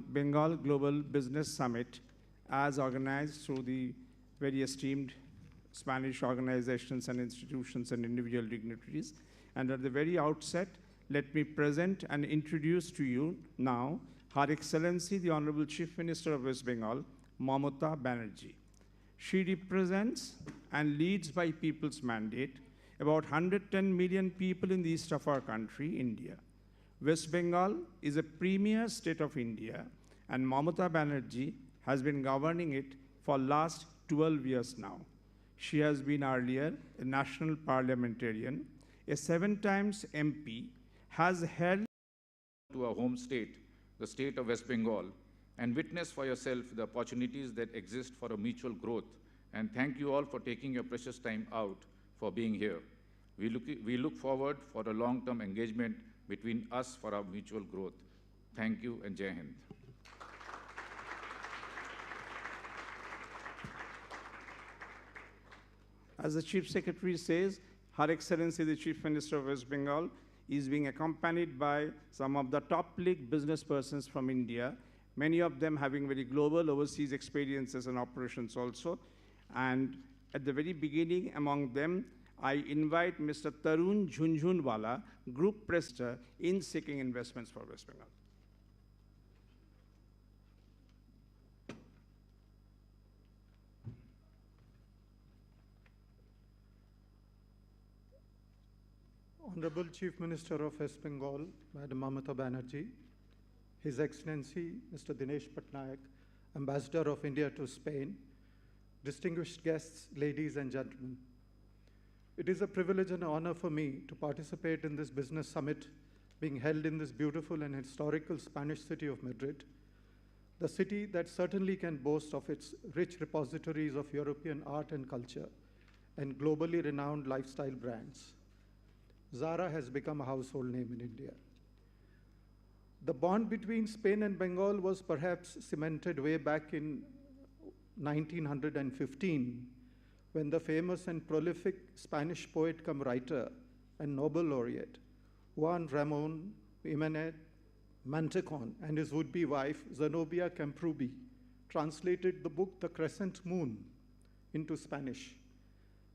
Bengal Global Business Summit as organized through the very esteemed Spanish organizations and institutions and individual dignitaries. And at the very outset, let me present and introduce to you now Her Excellency, the Honorable Chief Minister of West Bengal, Mamata Banerjee. She represents and leads by people's mandate about 110 million people in the east of our country, India. West Bengal is a premier state of India, and Mamata Banerjee has been governing it for last 12 years now. She has been earlier a national parliamentarian, a 7 times MP, has held to our home state, the state of West Bengal, and witness for yourself the opportunities that exist for a mutual growth. And thank you all for taking your precious time out for being here. We look forward for a long-term engagement between us for our mutual growth. Thank you and Jai Hind. As the Chief Secretary says, Her Excellency the Chief Minister of West Bengal is being accompanied by some of the top league business persons from India, many of them having very global overseas experiences and operations also. And at the very beginning, among them, I invite Mr. Tarun Jhunjhunwala, Group President in seeking investments for West Bengal. Honorable Chief Minister of West Bengal, Madam Mamata Banerjee, His Excellency Mr. Dinesh Patnaik, Ambassador of India to Spain, distinguished guests, ladies and gentlemen. It is a privilege and honor for me to participate in this business summit being held in this beautiful and historical Spanish city of Madrid, the city that certainly can boast of its rich repositories of European art and culture and globally renowned lifestyle brands. Zara has become a household name in India. The bond between Spain and Bengal was perhaps cemented way back in 1915, when the famous and prolific Spanish poet cum writer and Nobel laureate Juan Ramón Jiménez Mantecón and his would-be wife Zenobia Camprubí translated the book The Crescent Moon into Spanish,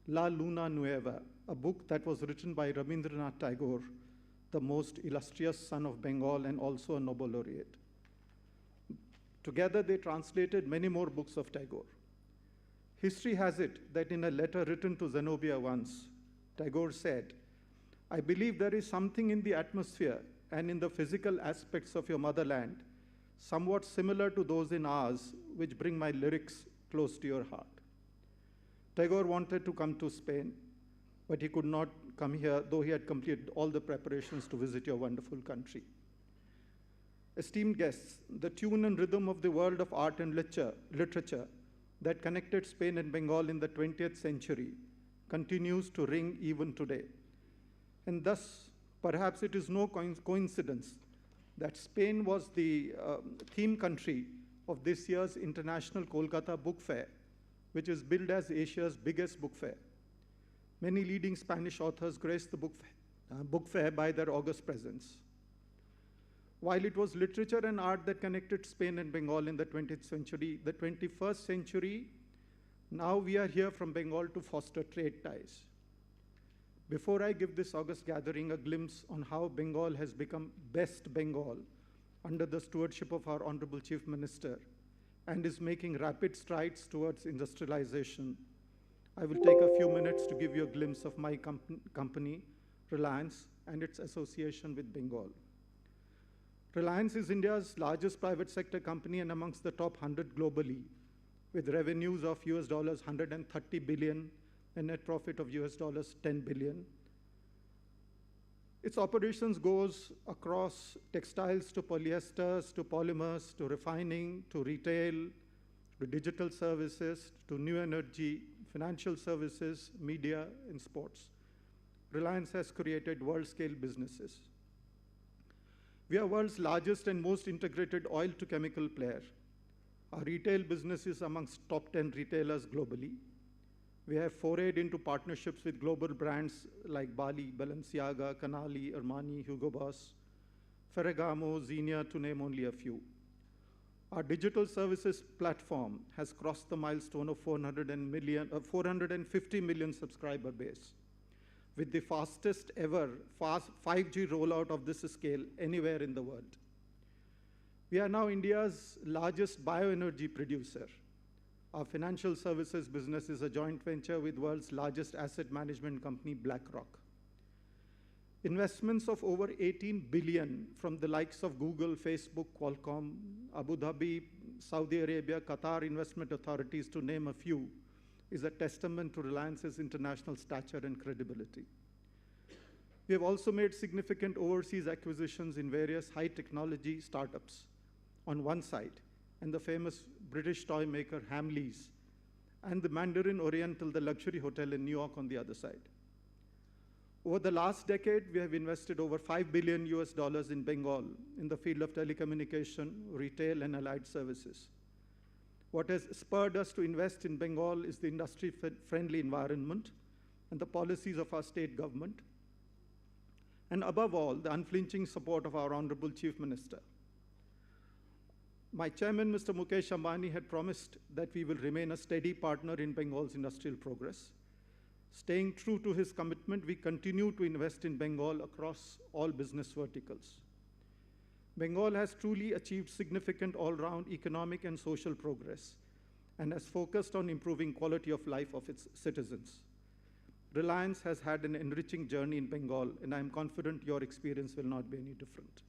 La Luna Nueva, a book that was written by Rabindranath Tagore, the most illustrious son of Bengal and also a Nobel laureate. Together they translated many more books of Tagore. History has it that in a letter written to Zenobia once, Tagore said, "I believe there is something in the atmosphere and in the physical aspects of your motherland, somewhat similar to those in ours, which bring my lyrics close to your heart." Tagore wanted to come to Spain, but he could not come here, though he had completed all the preparations to visit your wonderful country. Esteemed guests, the tune and rhythm of the world of art and literature that connected Spain and Bengal in the 20th century continues to ring even today. And thus, perhaps it is no coincidence that Spain was the theme country of this year's International Kolkata Book Fair, which is billed as Asia's biggest book fair. Many leading Spanish authors graced the book fair by their august presence. While it was literature and art that connected Spain and Bengal in the 20th century, the 21st century, now we are here from Bengal to foster trade ties. Before I give this august gathering a glimpse on how Bengal has become best Bengal under the stewardship of our Honorable Chief Minister and is making rapid strides towards industrialization, I will take a few minutes to give you a glimpse of my company, Reliance, and its association with Bengal. Reliance is India's largest private sector company and amongst the top 100 globally, with revenues of US dollars 130 billion and net profit of US dollars 10 billion. Its operations goes across textiles to polyesters, to polymers, to refining, to retail, to digital services, to new energy, financial services, media, and sports. Reliance has created world-scale businesses. We are world's largest and most integrated oil-to-chemical player. Our retail business is amongst top 10 retailers globally. We have forayed into partnerships with global brands like Bali, Balenciaga, Canali, Armani, Hugo Boss, Ferragamo, Zegna, to name only a few. Our digital services platform has crossed the milestone of 450 million subscriber base, with the fastest ever 5G rollout of this scale anywhere in the world. We are now India's largest bioenergy producer. Our financial services business is a joint venture with the world's largest asset management company, BlackRock. Investments of over 18 billion from the likes of Google, Facebook, Qualcomm, Abu Dhabi, Saudi Arabia, Qatar investment authorities, to name a few, is a testament to Reliance's international stature and credibility. We have also made significant overseas acquisitions in various high technology startups on one side, and the famous British toy maker Hamleys, and the Mandarin Oriental, the luxury hotel in New York, on the other side. Over the last decade, we have invested over $5 billion in Bengal in the field of telecommunication, retail, and allied services. What has spurred us to invest in Bengal is the industry-friendly environment and the policies of our state government, and above all, the unflinching support of our Honorable Chief Minister. My chairman, Mr. Mukesh Ambani, had promised that we will remain a steady partner in Bengal's industrial progress. Staying true to his commitment, we continue to invest in Bengal across all business verticals. Bengal has truly achieved significant all-round economic and social progress and has focused on improving quality of life of its citizens. Reliance has had an enriching journey in Bengal, and I am confident your experience will not be any different.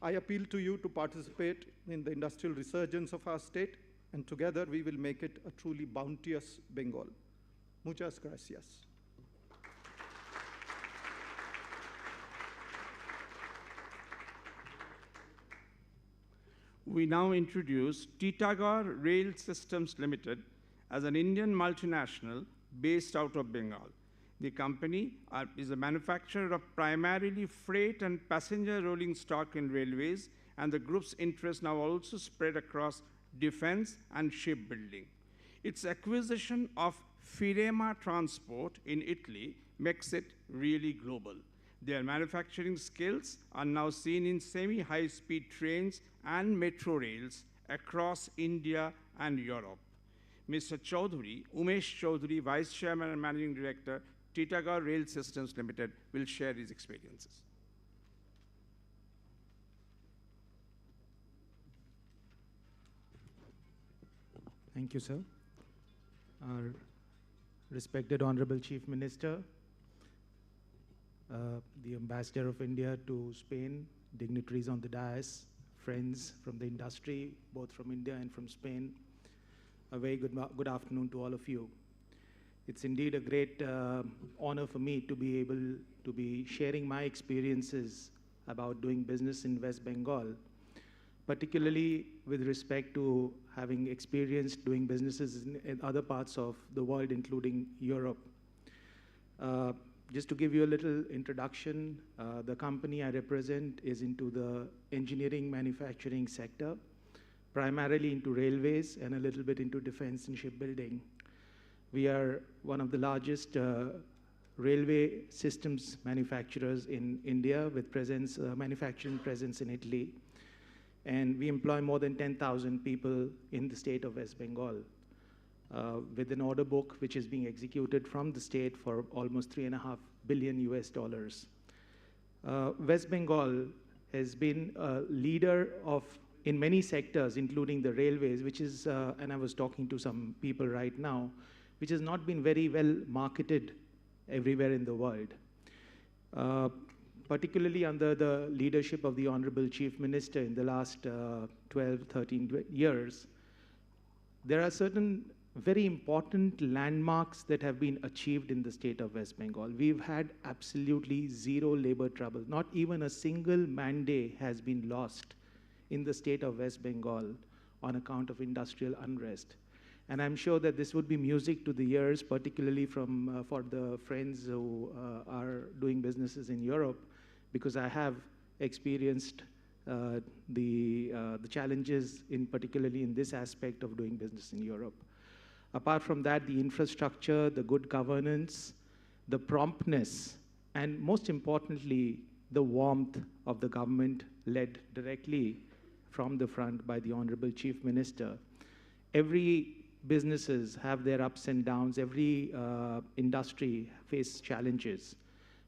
I appeal to you to participate in the industrial resurgence of our state, and together we will make it a truly bounteous Bengal. Muchas gracias. We now introduce Titagarh Rail Systems Limited as an Indian multinational based out of Bengal. The company is a manufacturer of primarily freight and passenger rolling stock in railways, and the group's interests now also spread across defense and shipbuilding. Its acquisition of Firema Transport in Italy makes it really global. Their manufacturing skills are now seen in semi-high-speed trains and metro rails across India and Europe. Mr. Chaudhary, Umesh Chaudhary, Vice Chairman and Managing Director, Titagarh Rail Systems Limited, will share his experiences. Thank you, sir. Our respected Honorable Chief Minister, the Ambassador of India to Spain, dignitaries on the dais, friends from the industry, both from India and from Spain, a very good afternoon to all of you. It's indeed a great honor for me to be able to be sharing my experiences about doing business in West Bengal, particularly with respect to having experienced doing businesses in other parts of the world, including Europe. Just to give you a little introduction, the company I represent is into the engineering manufacturing sector, primarily into railways and a little bit into defense and shipbuilding. We are one of the largest railway systems manufacturers in India with manufacturing presence in Italy. And we employ more than 10,000 people in the state of West Bengal, with an order book which is being executed from the state for almost $3.5 billion. West Bengal has been a leader in many sectors, including the railways, which is, and I was talking to some people right now, which has not been very well marketed everywhere in the world. Particularly under the leadership of the Honorable Chief Minister in the last 12, 13 years, there are certain very important landmarks that have been achieved in the state of West Bengal. We've had absolutely zero labor trouble. Not even a single man-day has been lost in the state of West Bengal on account of industrial unrest. And I'm sure that this would be music to the ears, particularly for the friends who are doing businesses in Europe, because I have experienced the challenges, particularly in this aspect of doing business in Europe. Apart from that, the infrastructure, the good governance, the promptness, and most importantly, the warmth of the government led directly from the front by the Honorable Chief Minister. Every businesses have their ups and downs. Every industry faces challenges.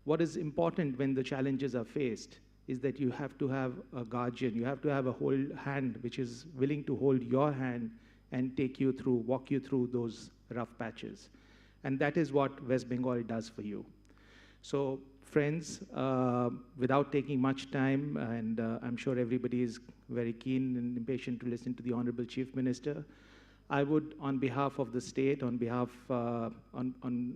What is important when the challenges are faced is that you have to have a guardian. You have to have a whole hand which is willing to hold your hand and take you through, walk you through those rough patches. And that is what West Bengal does for you. So friends, without taking much time, and I'm sure everybody is very keen and impatient to listen to the Honorable Chief Minister, I would, on behalf of the state, on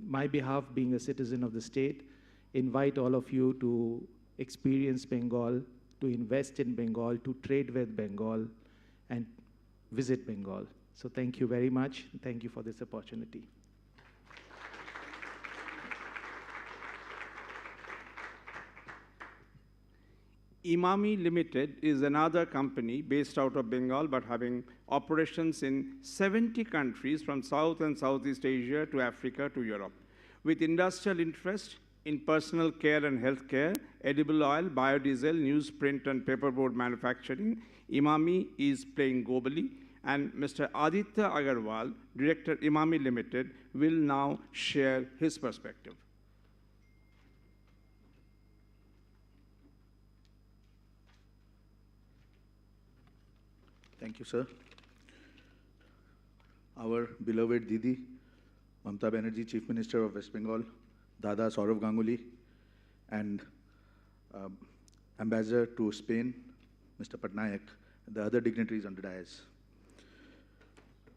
my behalf, being a citizen of the state, invite all of you to experience Bengal, to invest in Bengal, to trade with Bengal, and visit Bengal. So thank you very much. Thank you for this opportunity. Imami Limited is another company based out of Bengal, but having operations in 70 countries from South and Southeast Asia to Africa to Europe. With industrial interest in personal care and healthcare, edible oil, biodiesel, newsprint, and paperboard manufacturing, Imami is playing globally. And Mr. Aditya Agarwal, Director Imami Limited, will now share his perspective. Thank you, sir. Our beloved Didi, Mamata Banerjee, Chief Minister of West Bengal, Dada SOURAV Ganguly, and Ambassador to Spain, Mr. Patnaik, and the other dignitaries on the dais.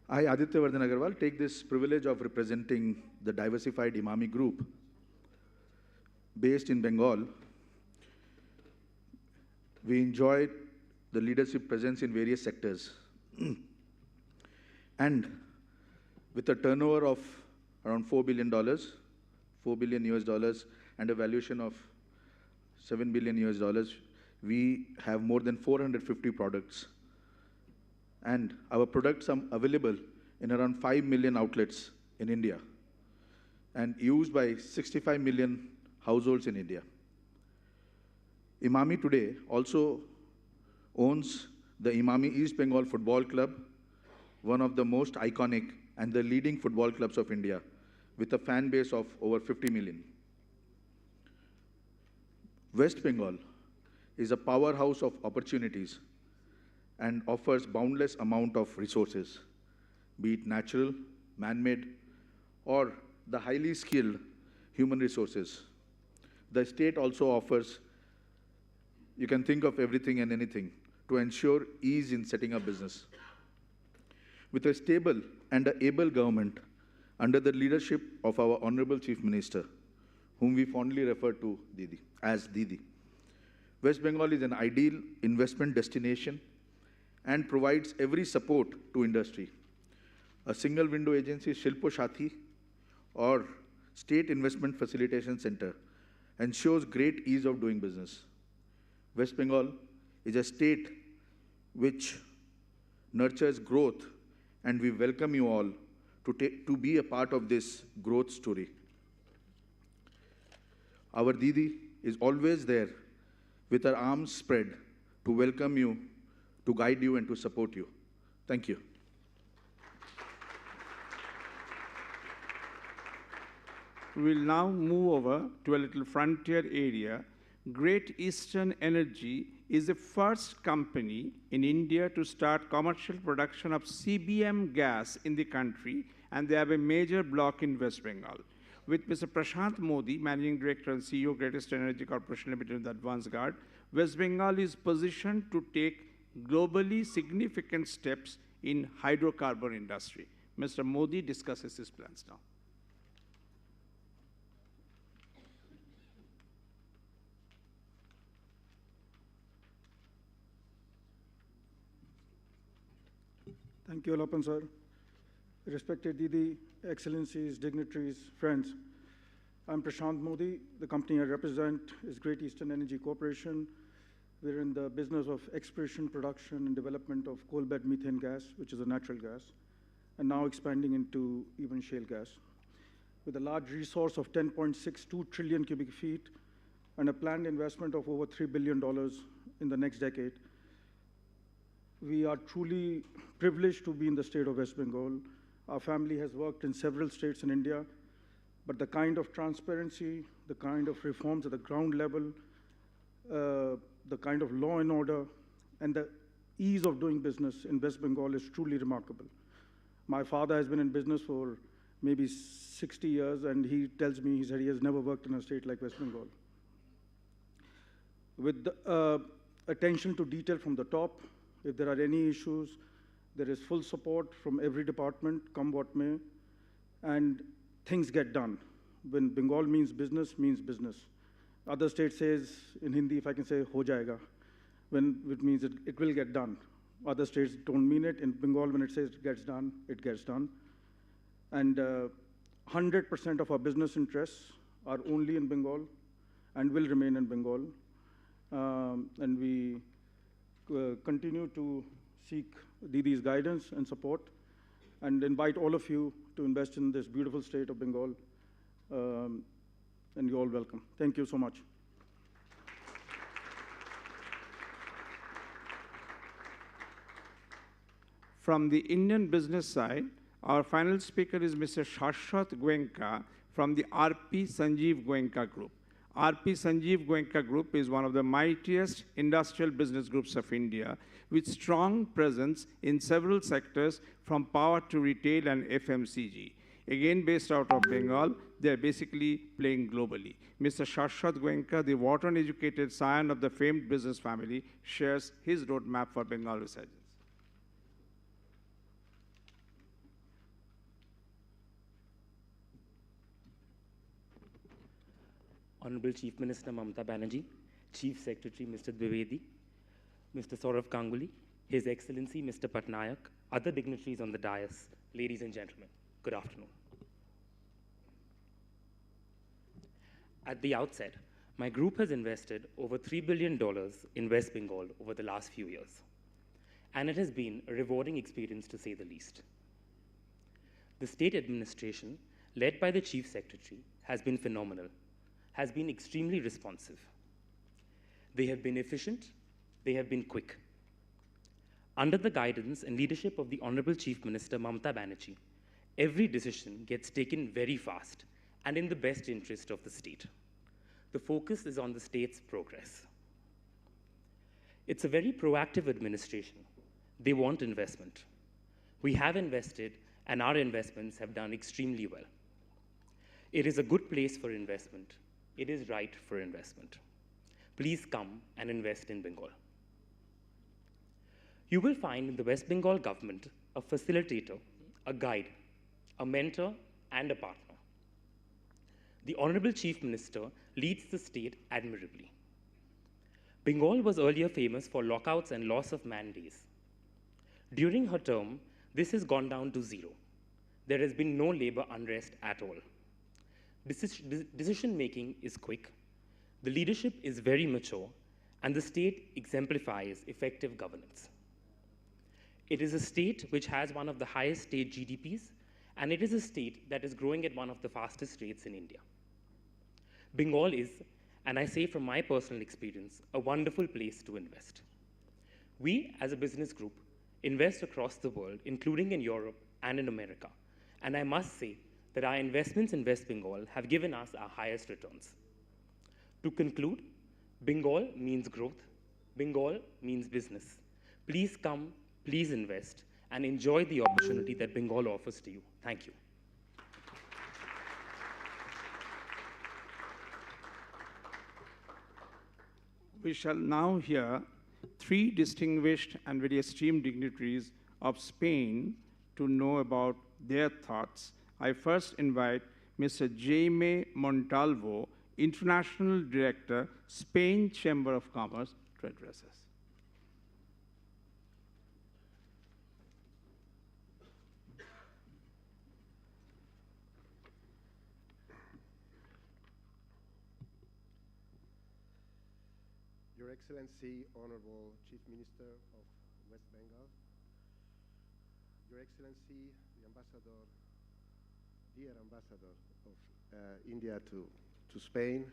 I, Aditya Vardhan Agarwal, take this privilege of representing the diversified Imami Group based in Bengal. We enjoy the leadership presence in various sectors. And with a turnover of around $4 billion, $4 billion US, and a valuation of $7 billion US, we have more than 450 products. And our products are available in around 5 million outlets in India and used by 65 million households in India. Imami today also owns the Imami East Bengal Football Club, one of the most iconic and the leading football clubs of India, with a fan base of over 50 million. West Bengal is a powerhouse of opportunities and offers boundless amount of resources, be it natural, man-made, or the highly skilled human resources. The state also offers, you can think of everything and anything, to ensure ease in setting up business. With a stable and able government under the leadership of our Honorable Chief Minister, whom we fondly refer to as Didi, West Bengal is an ideal investment destination and provides every support to industry. A single window agency, Shilpo Shathi, or State Investment Facilitation Center, ensures great ease of doing business. West Bengal is a state which nurtures growth, and we welcome you all to be a part of this growth story. Our Didi is always there with her arms spread to welcome you, to guide you, and to support you. Thank you. We'll now move over to a little frontier area. Great Eastern Energy is the first company in India to start commercial production of CBM gas in the country, and they have a major block in West Bengal. With Mr. Prashant Modi, Managing Director and CEO, Great Eastern Energy Corporation Limited in the advance guard, West Bengal is positioned to take globally significant steps in hydrocarbon industry. Mr. Modi discusses his plans now. Thank you, Alapan sir. Respected Didi, Excellencies, dignitaries, friends. I'm Prashant Modi. The company I represent is Great Eastern Energy Corporation. We're in the business of exploration, production, and development of coal bed methane gas, which is a natural gas, and now expanding into even shale gas. With a large resource of 10.62 trillion cubic feet and a planned investment of over $3 billion in the next decade, we are truly privileged to be in the state of West Bengal. Our family has worked in several states in India, but the kind of transparency, the kind of reforms at the ground level, the kind of law and order, and the ease of doing business in West Bengal is truly remarkable. My father has been in business for maybe 60 years, and he tells me, he said he has never worked in a state like West Bengal. With the, attention to detail from the top, if there are any issues, there is full support from every department, come what may, and things get done. When Bengal means business. Other states says, in Hindi, if I can say, ho jayega, when it means it will get done. Other states don't mean it. In Bengal, when it says it gets done, it gets done. And 100% of our business interests are only in Bengal and will remain in Bengal. And we continue to seek Didi's guidance and support and invite all of you to invest in this beautiful state of Bengal. And you're all welcome. Thank you so much. From the Indian business side, our final speaker is Mr. Shashwat Goenka from the RP Sanjeev Goenka Group. RP Sanjeev Goenka Group is one of the mightiest industrial business groups of India, with strong presence in several sectors from power to retail and FMCG. Again, based out of Bengal, they're basically playing globally. Mr. Shashwat Goenka, the water-educated scion of the famed business family, shares his roadmap for Bengal resurgence. Honorable Chief Minister Mamata Banerjee, Chief Secretary Mr. Dwivedi, Mr. SOURAV Ganguly, His Excellency Mr. Patnaik, other dignitaries on the dais, ladies and gentlemen, good afternoon. At the outset, my group has invested over $3 billion in West Bengal over the last few years, and it has been a rewarding experience to say the least. The state administration, led by the Chief Secretary, has been phenomenal, has been extremely responsive. They have been efficient, they have been quick. Under the guidance and leadership of the Honorable Chief Minister Mamata Banerjee, every decision gets taken very fast and in the best interest of the state. The focus is on the state's progress. It's a very proactive administration. They want investment. We have invested, and our investments have done extremely well. It is a good place for investment. It is right for investment. Please come and invest in Bengal. You will find in the West Bengal government a facilitator, a guide, a mentor, and a partner. The Honorable Chief Minister leads the state admirably. Bengal was earlier famous for lockouts and loss of man days. During her term, this has gone down to zero. There has been no labor unrest at all. Decision-making is quick, the leadership is very mature, and the state exemplifies effective governance. It is a state which has one of the highest state GDPs, and it is a state that is growing at one of the fastest rates in India. Bengal is, and I say from my personal experience, a wonderful place to invest. We, as a business group, invest across the world, including in Europe and in America, and I must say that our investments in West Bengal have given us our highest returns. To conclude, Bengal means growth. Bengal means business. Please come, please invest, and enjoy the opportunity that Bengal offers to you. Thank you. We shall now hear three distinguished and very esteemed dignitaries of Spain to know about their thoughts. I first invite Mr. Jaime Montalvo, International Director, Spain Chamber of Commerce, to address us. Your Excellency, Honorable Chief Minister of West Bengal, Your Excellency, the Ambassador, dear Ambassador of India to Spain,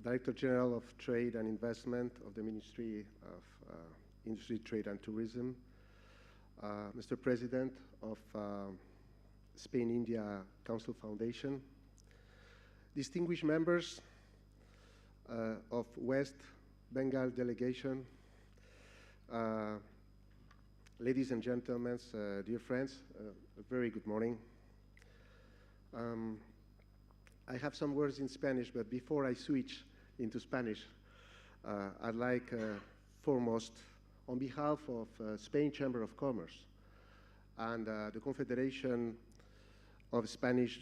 Director General of Trade and Investment of the Ministry of Industry, Trade and Tourism, Mr. President of Spain-India Council Foundation, distinguished members of West Bengal delegation, ladies and gentlemen, dear friends, a very good morning. I have some words in Spanish, but before I switch into Spanish, I'd like foremost, on behalf of Spain Chamber of Commerce and the Confederation of Spanish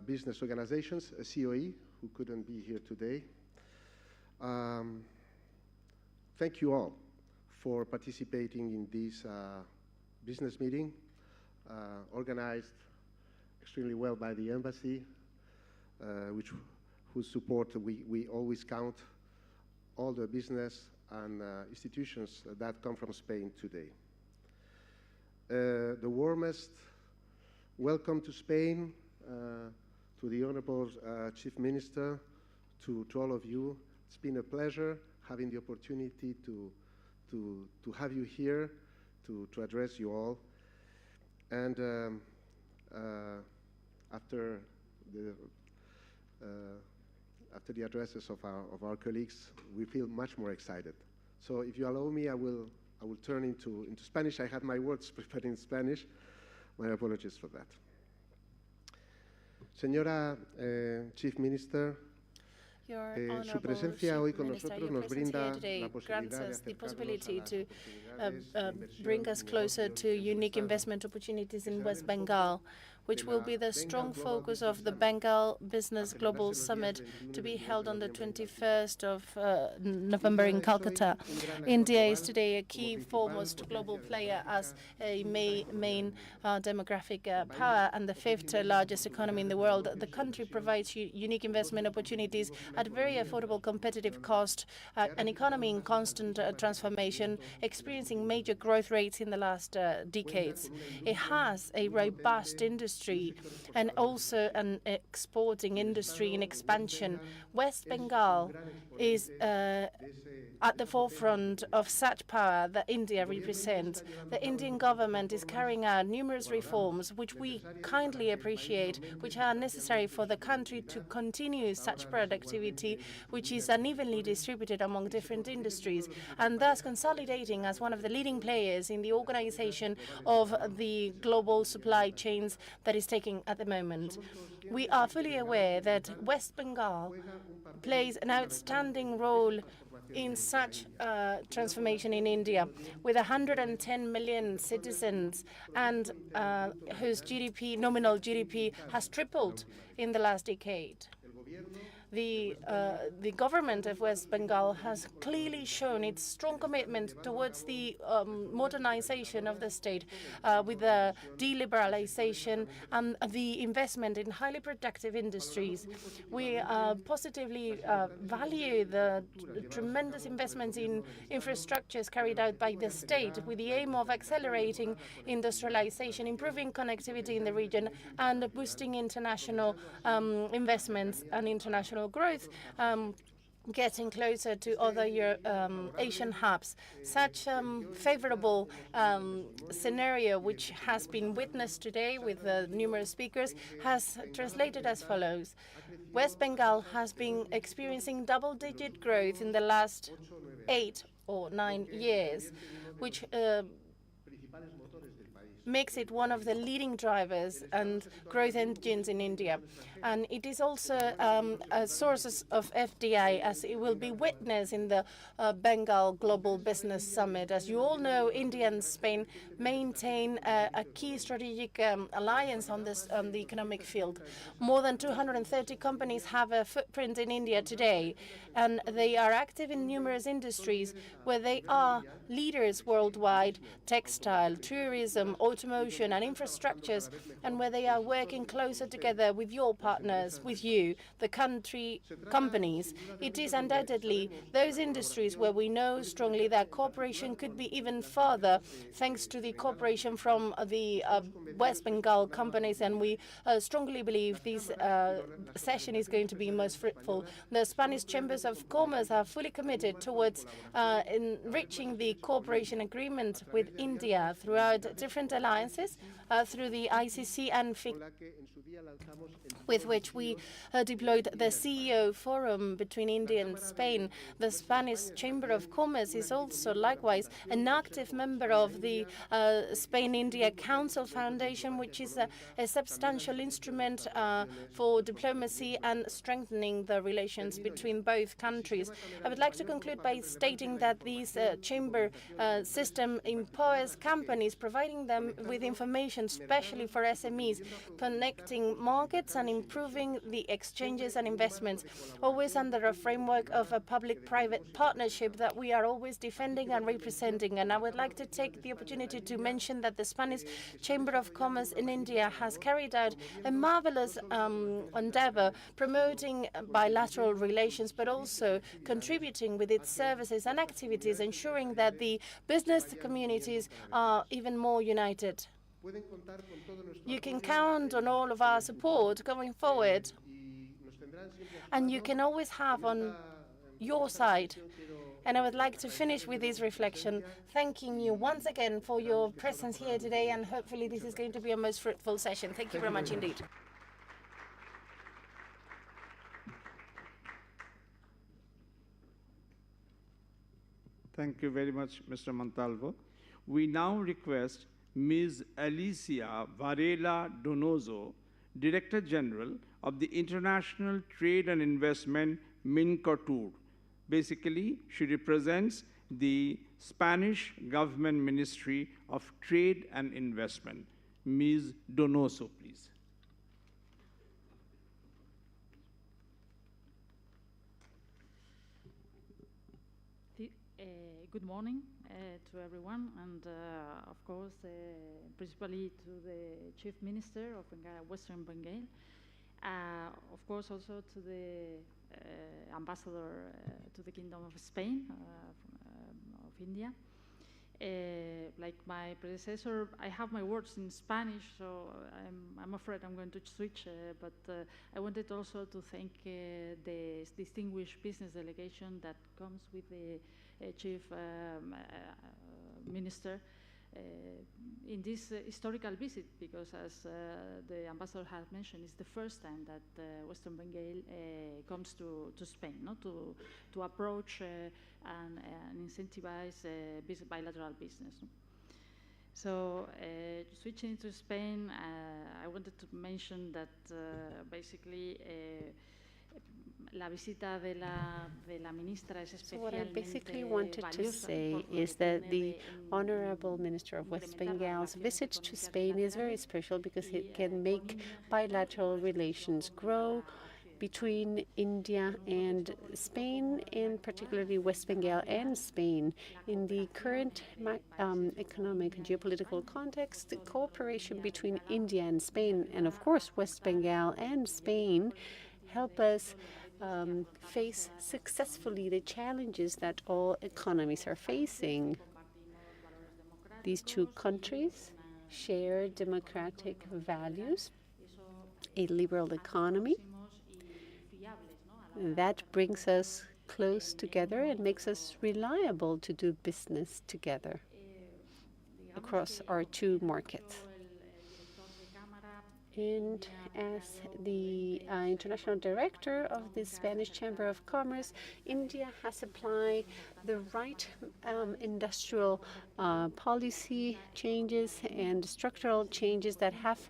Business Organizations, COE, who couldn't be here today, thank you all for participating in this business meeting, organized extremely well by the embassy, whose support we always count all the business and institutions that come from Spain today. The warmest welcome to Spain, to the Honorable Chief Minister, to all of you. It's been a pleasure having the opportunity to have you here, to address you all. And after the addresses of our colleagues, we feel much more excited. So if you allow me, I will turn into Spanish. I had my words prepared in Spanish. My apologies for that. Señora Chief Minister, su presencia hoy con nosotros nos brinda la posibilidad de acercarnos a las bring us closer to unique investment opportunities in West Bengal, which will be the strong focus of the Bengal Business Global Summit to be held on the 21st of November in Calcutta. India is today a key foremost global player as a main demographic power and the fifth largest economy in the world. The country provides unique investment opportunities at very affordable competitive cost, an economy in constant transformation, experiencing major growth rates in the last decades. It has a robust industry and also an exporting industry in expansion. West Bengal is at the forefront of such power that India represents. The Indian government is carrying out numerous reforms which we kindly appreciate, which are necessary for the country to continue such productivity, which is unevenly distributed among different industries, and thus consolidating as one of the leading players in the organization of the global supply chains that is taking at the moment. We are fully aware that West Bengal plays an outstanding role in such transformation in India, with 110 million citizens and whose GDP, nominal GDP, has tripled in the last decade. The government of West Bengal has clearly shown its strong commitment towards the modernization of the state with the deliberalization and the investment in highly productive industries. We positively value the tremendous investments in infrastructures carried out by the state with the aim of accelerating industrialization, improving connectivity in the region, and boosting international investments and international growth, getting closer to other Asian hubs. Such favorable scenario, which has been witnessed today with numerous speakers, has translated as follows. West Bengal has been experiencing double-digit growth in the last 8 or 9 years, which makes it one of the leading drivers and growth engines in India. And it is also a source of FDI, as it will be witnessed in the Bengal Global Business Summit. As you all know, India and Spain maintain a key strategic alliance on the economic field. More than 230 companies have a footprint in India today, and they are active in numerous industries where they are leaders worldwide: textile, tourism, automotion and infrastructures, and where they are working closer together with your partners, with you, the companies. It is undoubtedly those industries where we know strongly that cooperation could be even further, thanks to the cooperation from the West Bengal companies, and we strongly believe this session is going to be most fruitful. The Spanish Chambers of Commerce are fully committed towards enriching the cooperation agreement with India throughout different alliances, through the ICC and FIC, with which we deployed the CEO forum between India and Spain. The Spanish Chamber of Commerce is also likewise an active member of the Spain-India Council Foundation, which is a substantial instrument for diplomacy and strengthening the relations between both countries. I would like to conclude by stating that this chamber system empowers companies, providing them with information, especially for SMEs, connecting markets and improving the exchanges and investments, always under a framework of a public-private partnership that we are always defending and representing. And I would like to take the opportunity to mention that the Spanish Chamber of Commerce in India has carried out a marvelous endeavor, promoting bilateral relations, but also contributing with its services and activities, ensuring that the business communities are even more united. You can count on all of our support going forward, and you can always have on your side. And I would like to finish with this reflection, thanking you once again for your presence here today, and hopefully this is going to be a most fruitful session. Thank you very much indeed. Thank you very much, Mr. Montalvo. We now request Ms. Alicia Varela Donoso, Director General of the International Trade and Investment Mincotur. Basically, she represents the Spanish Government Ministry of Trade and Investment. Ms. Donoso, please. Good morning to everyone, and of course, principally to the Chief Minister of Western Bengal, of course also to the Ambassador to the Kingdom of Spain of India. Like my predecessor, I have my words in Spanish, so I'm afraid I'm going to switch, but I wanted also to thank the distinguished business delegation that comes with the Chief Minister in this historical visit, because as the ambassador has mentioned, it's the first time that Western Bengal comes to Spain, to approach and incentivize bilateral business. So switching to Spain, I wanted to mention that basically So what I basically wanted to say is that the Honorable Minister of West Bengal's visit to Spain is very special because it can make bilateral relations grow between India and Spain, and particularly West Bengal and Spain. In the current economic and geopolitical context, the cooperation between India and Spain, and of course West Bengal and Spain, help us face successfully the challenges that all economies are facing. These two countries share democratic values, a liberal economy. That brings us close together and makes us reliable to do business together across our two markets. And as the international director of the Spanish Chamber of Commerce, India has applied the right industrial policy changes and structural changes that have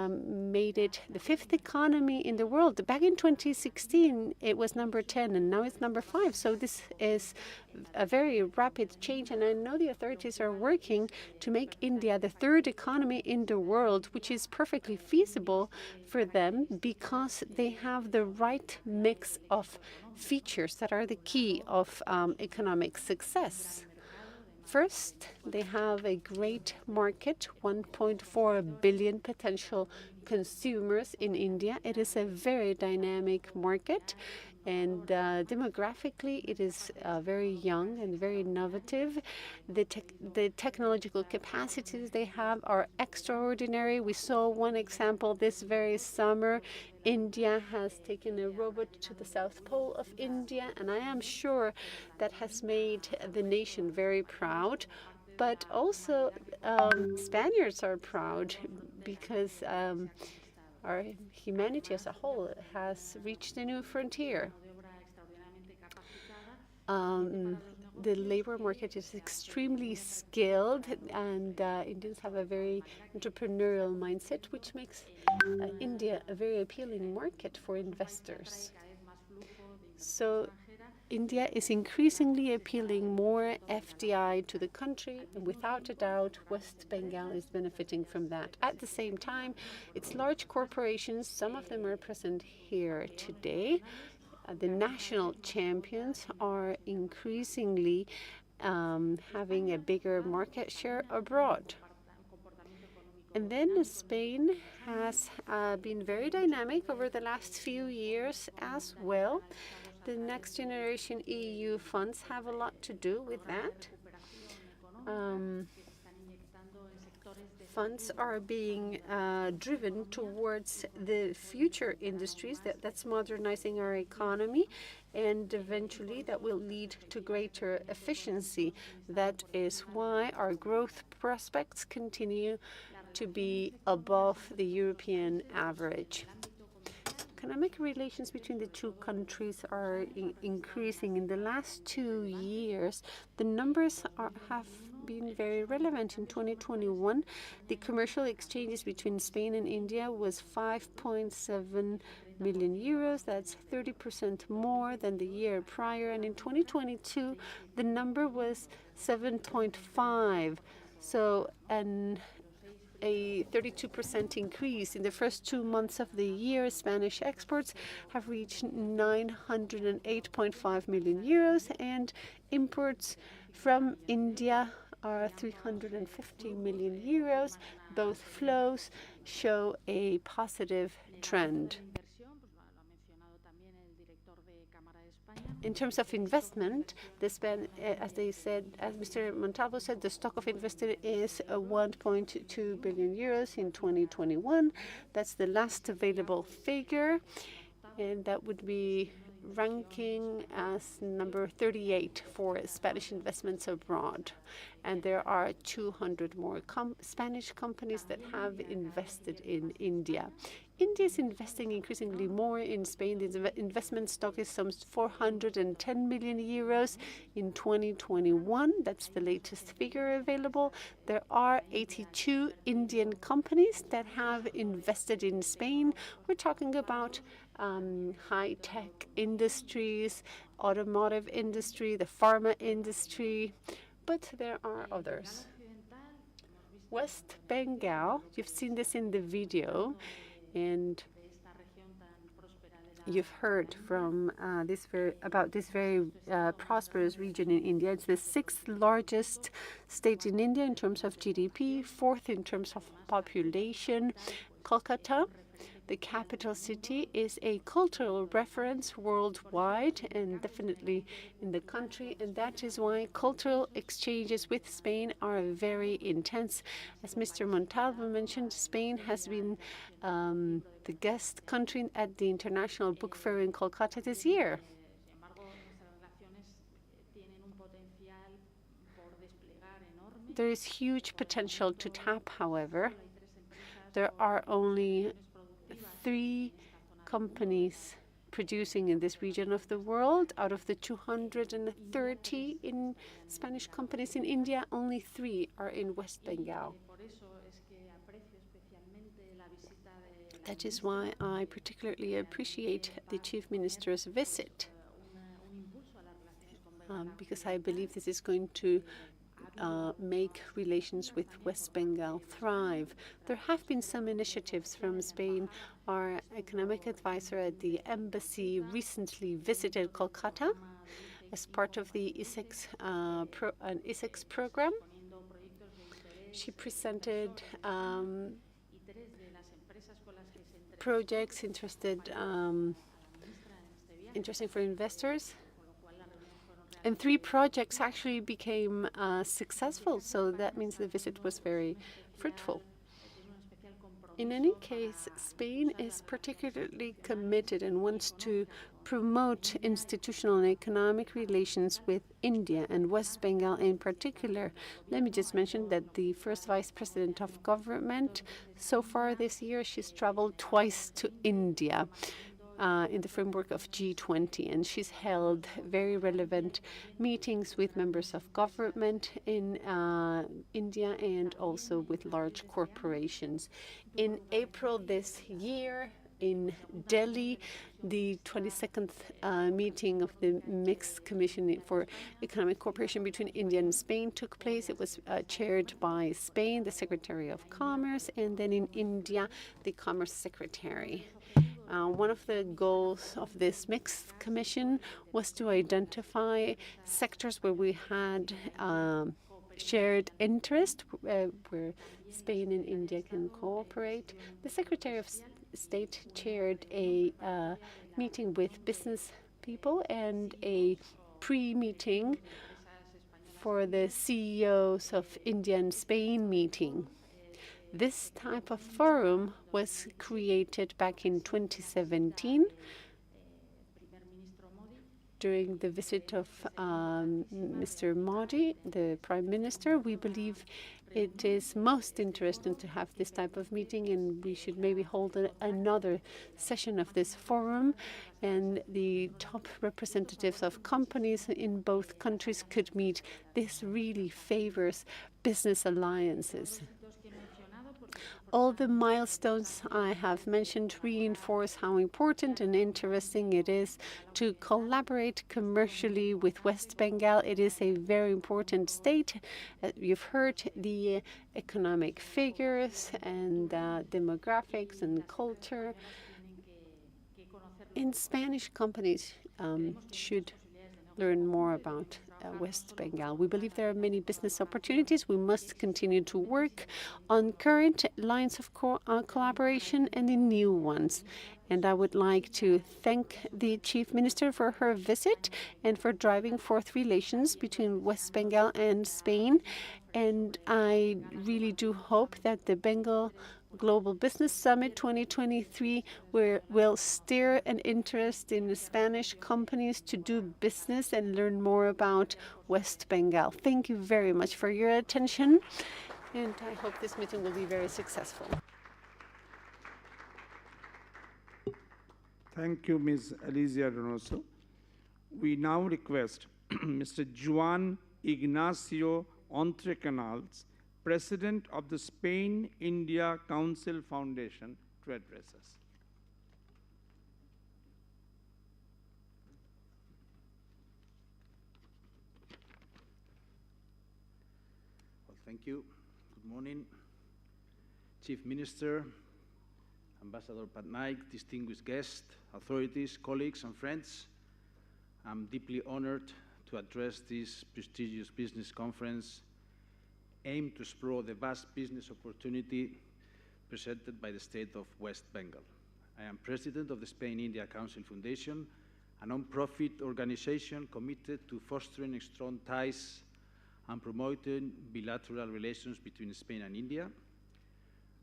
made it the fifth economy in the world. Back in 2016, it was number 10, and now it's number 5. So this is a very rapid change, and I know the authorities are working to make India the third economy in the world, which is perfectly feasible for them because they have the right mix of features that are the key of economic success. First, they have a great market, 1.4 billion potential consumers in India. It is a very dynamic market, and demographically, it is very young and very innovative. The technological capacities they have are extraordinary. We saw one example this very summer. India has taken a robot to the South Pole of India, and I am sure that has made the nation very proud. But also, Spaniards are proud because our humanity as a whole has reached a new frontier. The labor market is extremely skilled, and Indians have a very entrepreneurial mindset, which makes India a very appealing market for investors. So India is increasingly appealing more FDI to the country, and without a doubt, West Bengal is benefiting from that. At the same time, its large corporations, some of them are present here today. The national champions are increasingly having a bigger market share abroad. And then Spain has been very dynamic over the last few years as well. The Next Generation EU funds have a lot to do with that. Funds are being driven towards the future industries that's modernizing our economy, and eventually that will lead to greater efficiency. That is why our growth prospects continue to be above the European average. Economic relations between the two countries are increasing. In the last 2 years, the numbers have been very relevant. In 2021, the commercial exchanges between Spain and India was 5.7 million euros. That's 30% more than the year prior. And in 2022, the number was 7.5. So a 32% increase. In the first 2 months of the year, Spanish exports have reached 908.5 million euros, and imports from India are 350 million euros. Both flows show a positive trend. In terms of investment, as Mr. Montalvo said, the stock of invested is 1.2 billion euros in 2021. That's the last available figure, and that would be ranking as number 38 for Spanish investments abroad. And there are 200 more Spanish companies that have invested in India. India is investing increasingly more in Spain. The investment stock is some 410 million euros in 2021. That's the latest figure available. There are 82 Indian companies that have invested in Spain. We're talking about high-tech industries, automotive industry, the pharma industry, but there are others. West Bengal, you've seen this in the video, and you've heard from about this very prosperous region in India. It's the 6th largest state in India in terms of GDP, 4th in terms of population. Kolkata, the capital city, is a cultural reference worldwide and definitely in the country, and that is why cultural exchanges with Spain are very intense. As Mr. Montalvo mentioned, Spain has been the guest country at the International Book Fair in Kolkata this year. There is huge potential to tap, however. There are only 3 companies producing in this region of the world. Out of the 230 in Spanish companies in India, only 3 are in West Bengal. That is why I particularly appreciate the Chief Minister's visit, because I believe this is going to make relations with West Bengal thrive. There have been some initiatives from Spain. Our economic advisor at the embassy recently visited Kolkata. as part of the ISEX program. She presented projects interesting for investors. And 3 projects actually became successful, so that means the visit was very fruitful. In any case, Spain is particularly committed and wants to promote institutional and economic relations with India and West Bengal in particular. Let me just mention that the first vice president of government, so far this year, she's traveled twice to India in the framework of G20, and she's held very relevant meetings with members of government in India and also with large corporations. In April this year, in Delhi, the 22nd meeting of the Mixed Commission for Economic Cooperation between India and Spain took place. It was chaired by Spain, the Secretary of Commerce, and then in India, the Commerce Secretary. One of the goals of this mixed commission was to identify sectors where we had shared interest, where Spain and India can cooperate. The Secretary of State chaired a meeting with business people and a pre-meeting for the CEOs of India and Spain meeting. This type of forum was created back in 2017 during the visit of Mr. Modi, the Prime Minister. We believe it is most interesting to have this type of meeting, and we should maybe hold another session of this forum, and the top representatives of companies in both countries could meet. This really favors business alliances. All the milestones I have mentioned reinforce how important and interesting it is to collaborate commercially with West Bengal. It is a very important state. You've heard the economic figures and demographics and culture. And Spanish companies should learn more about West Bengal. We believe there are many business opportunities. We must continue to work on current lines of collaboration and in new ones. And I would like to thank the Chief Minister for her visit and for driving forth relations between West Bengal and Spain. And I really do hope that the Bengal Global Business Summit 2023 will stir an interest in Spanish companies to do business and learn more about West Bengal. Thank you very much for your attention, and I hope this meeting will be very successful. Thank you, Ms. Alicia Donoso. We now request Mr. Juan Ignacio Entrecanals, President of the Spain-India Council Foundation, to address us. Well, thank you. Good morning, Chief Minister, Ambassador Patnaik, distinguished guests, authorities, colleagues, and friends. I'm deeply honored to address this prestigious business conference aimed to explore the vast business opportunity presented by the state of West Bengal. I am president of the Spain-India Council Foundation, a non-profit organization committed to fostering strong ties and promoting bilateral relations between Spain and India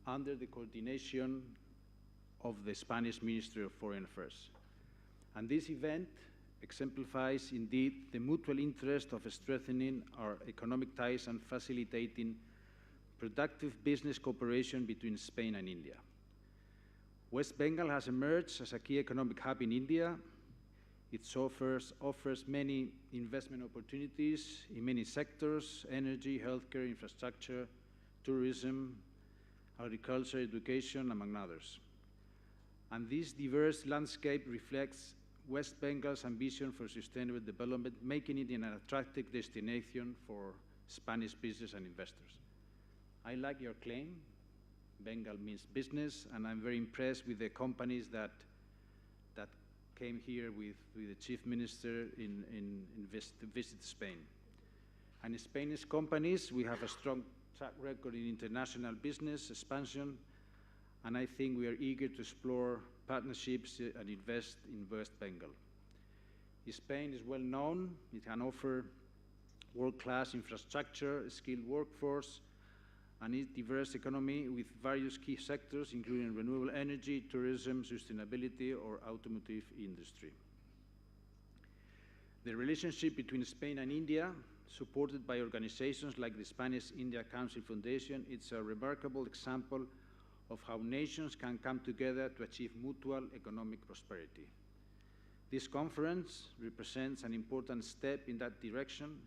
under the coordination of the Spanish Ministry of Foreign Affairs. And this event exemplifies indeed the mutual interest of strengthening our economic ties and facilitating productive business cooperation between Spain and India. West Bengal has emerged as a key economic hub in India. It offers many investment opportunities in many sectors: energy, healthcare, infrastructure, tourism, agriculture, education, among others. And this diverse landscape reflects West Bengal's ambition for sustainable development, making it an attractive destination for Spanish business and investors. I like your claim. Bengal means business, and I'm very impressed with the companies that came here with the Chief Minister to visit Spain. And Spanish companies, we have a strong track record in international business expansion, and I think we are eager to explore partnerships and invest in West Bengal. Spain is well known. It can offer world-class infrastructure, a skilled workforce, and a diverse economy with various key sectors, including renewable energy, tourism, sustainability, or automotive industry. The relationship between Spain and India, supported by organizations like the Spanish-India Council Foundation, it's a remarkable example of how nations can come together to achieve mutual economic prosperity. This conference represents an important step in that direction,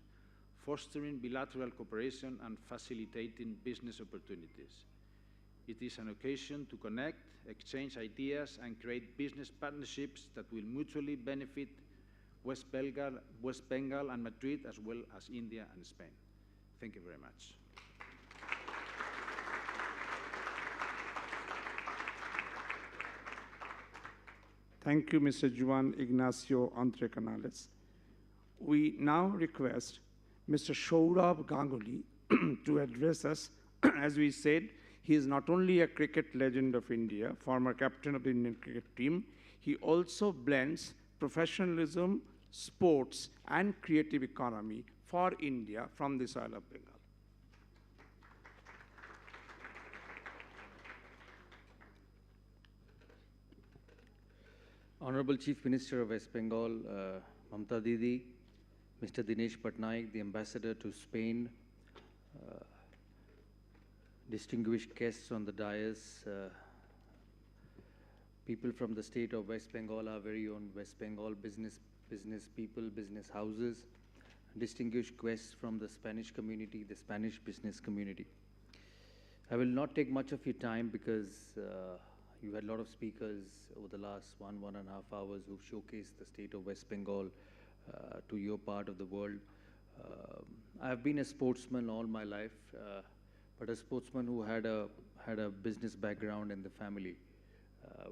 fostering bilateral cooperation and facilitating business opportunities. It is an occasion to connect, exchange ideas, and create business partnerships that will mutually benefit West Bengal and Madrid, as well as India and Spain. Thank you very much. Thank you, Mr. Juan Ignacio Andre Canales. We now request Mr. SOURAV Ganguly to address us. As we said, he is not only a cricket legend of India, former captain of the Indian cricket team, he also blends professionalism, sports, and creative economy for India from the soil of Bengal. Honorable Chief Minister of West Bengal, Mamta Didi, Mr. Dinesh Patnaik, the Ambassador to Spain, distinguished guests on the dais, people from the state of West Bengal, our very own West Bengal business people, business houses, distinguished guests from the Spanish community, the Spanish business community. I will not take much of your time because you had a lot of speakers over the last 1.5 hours who've showcased the state of West Bengal to your part of the world. I've been a sportsman all my life, but a sportsman who had a business background in the family.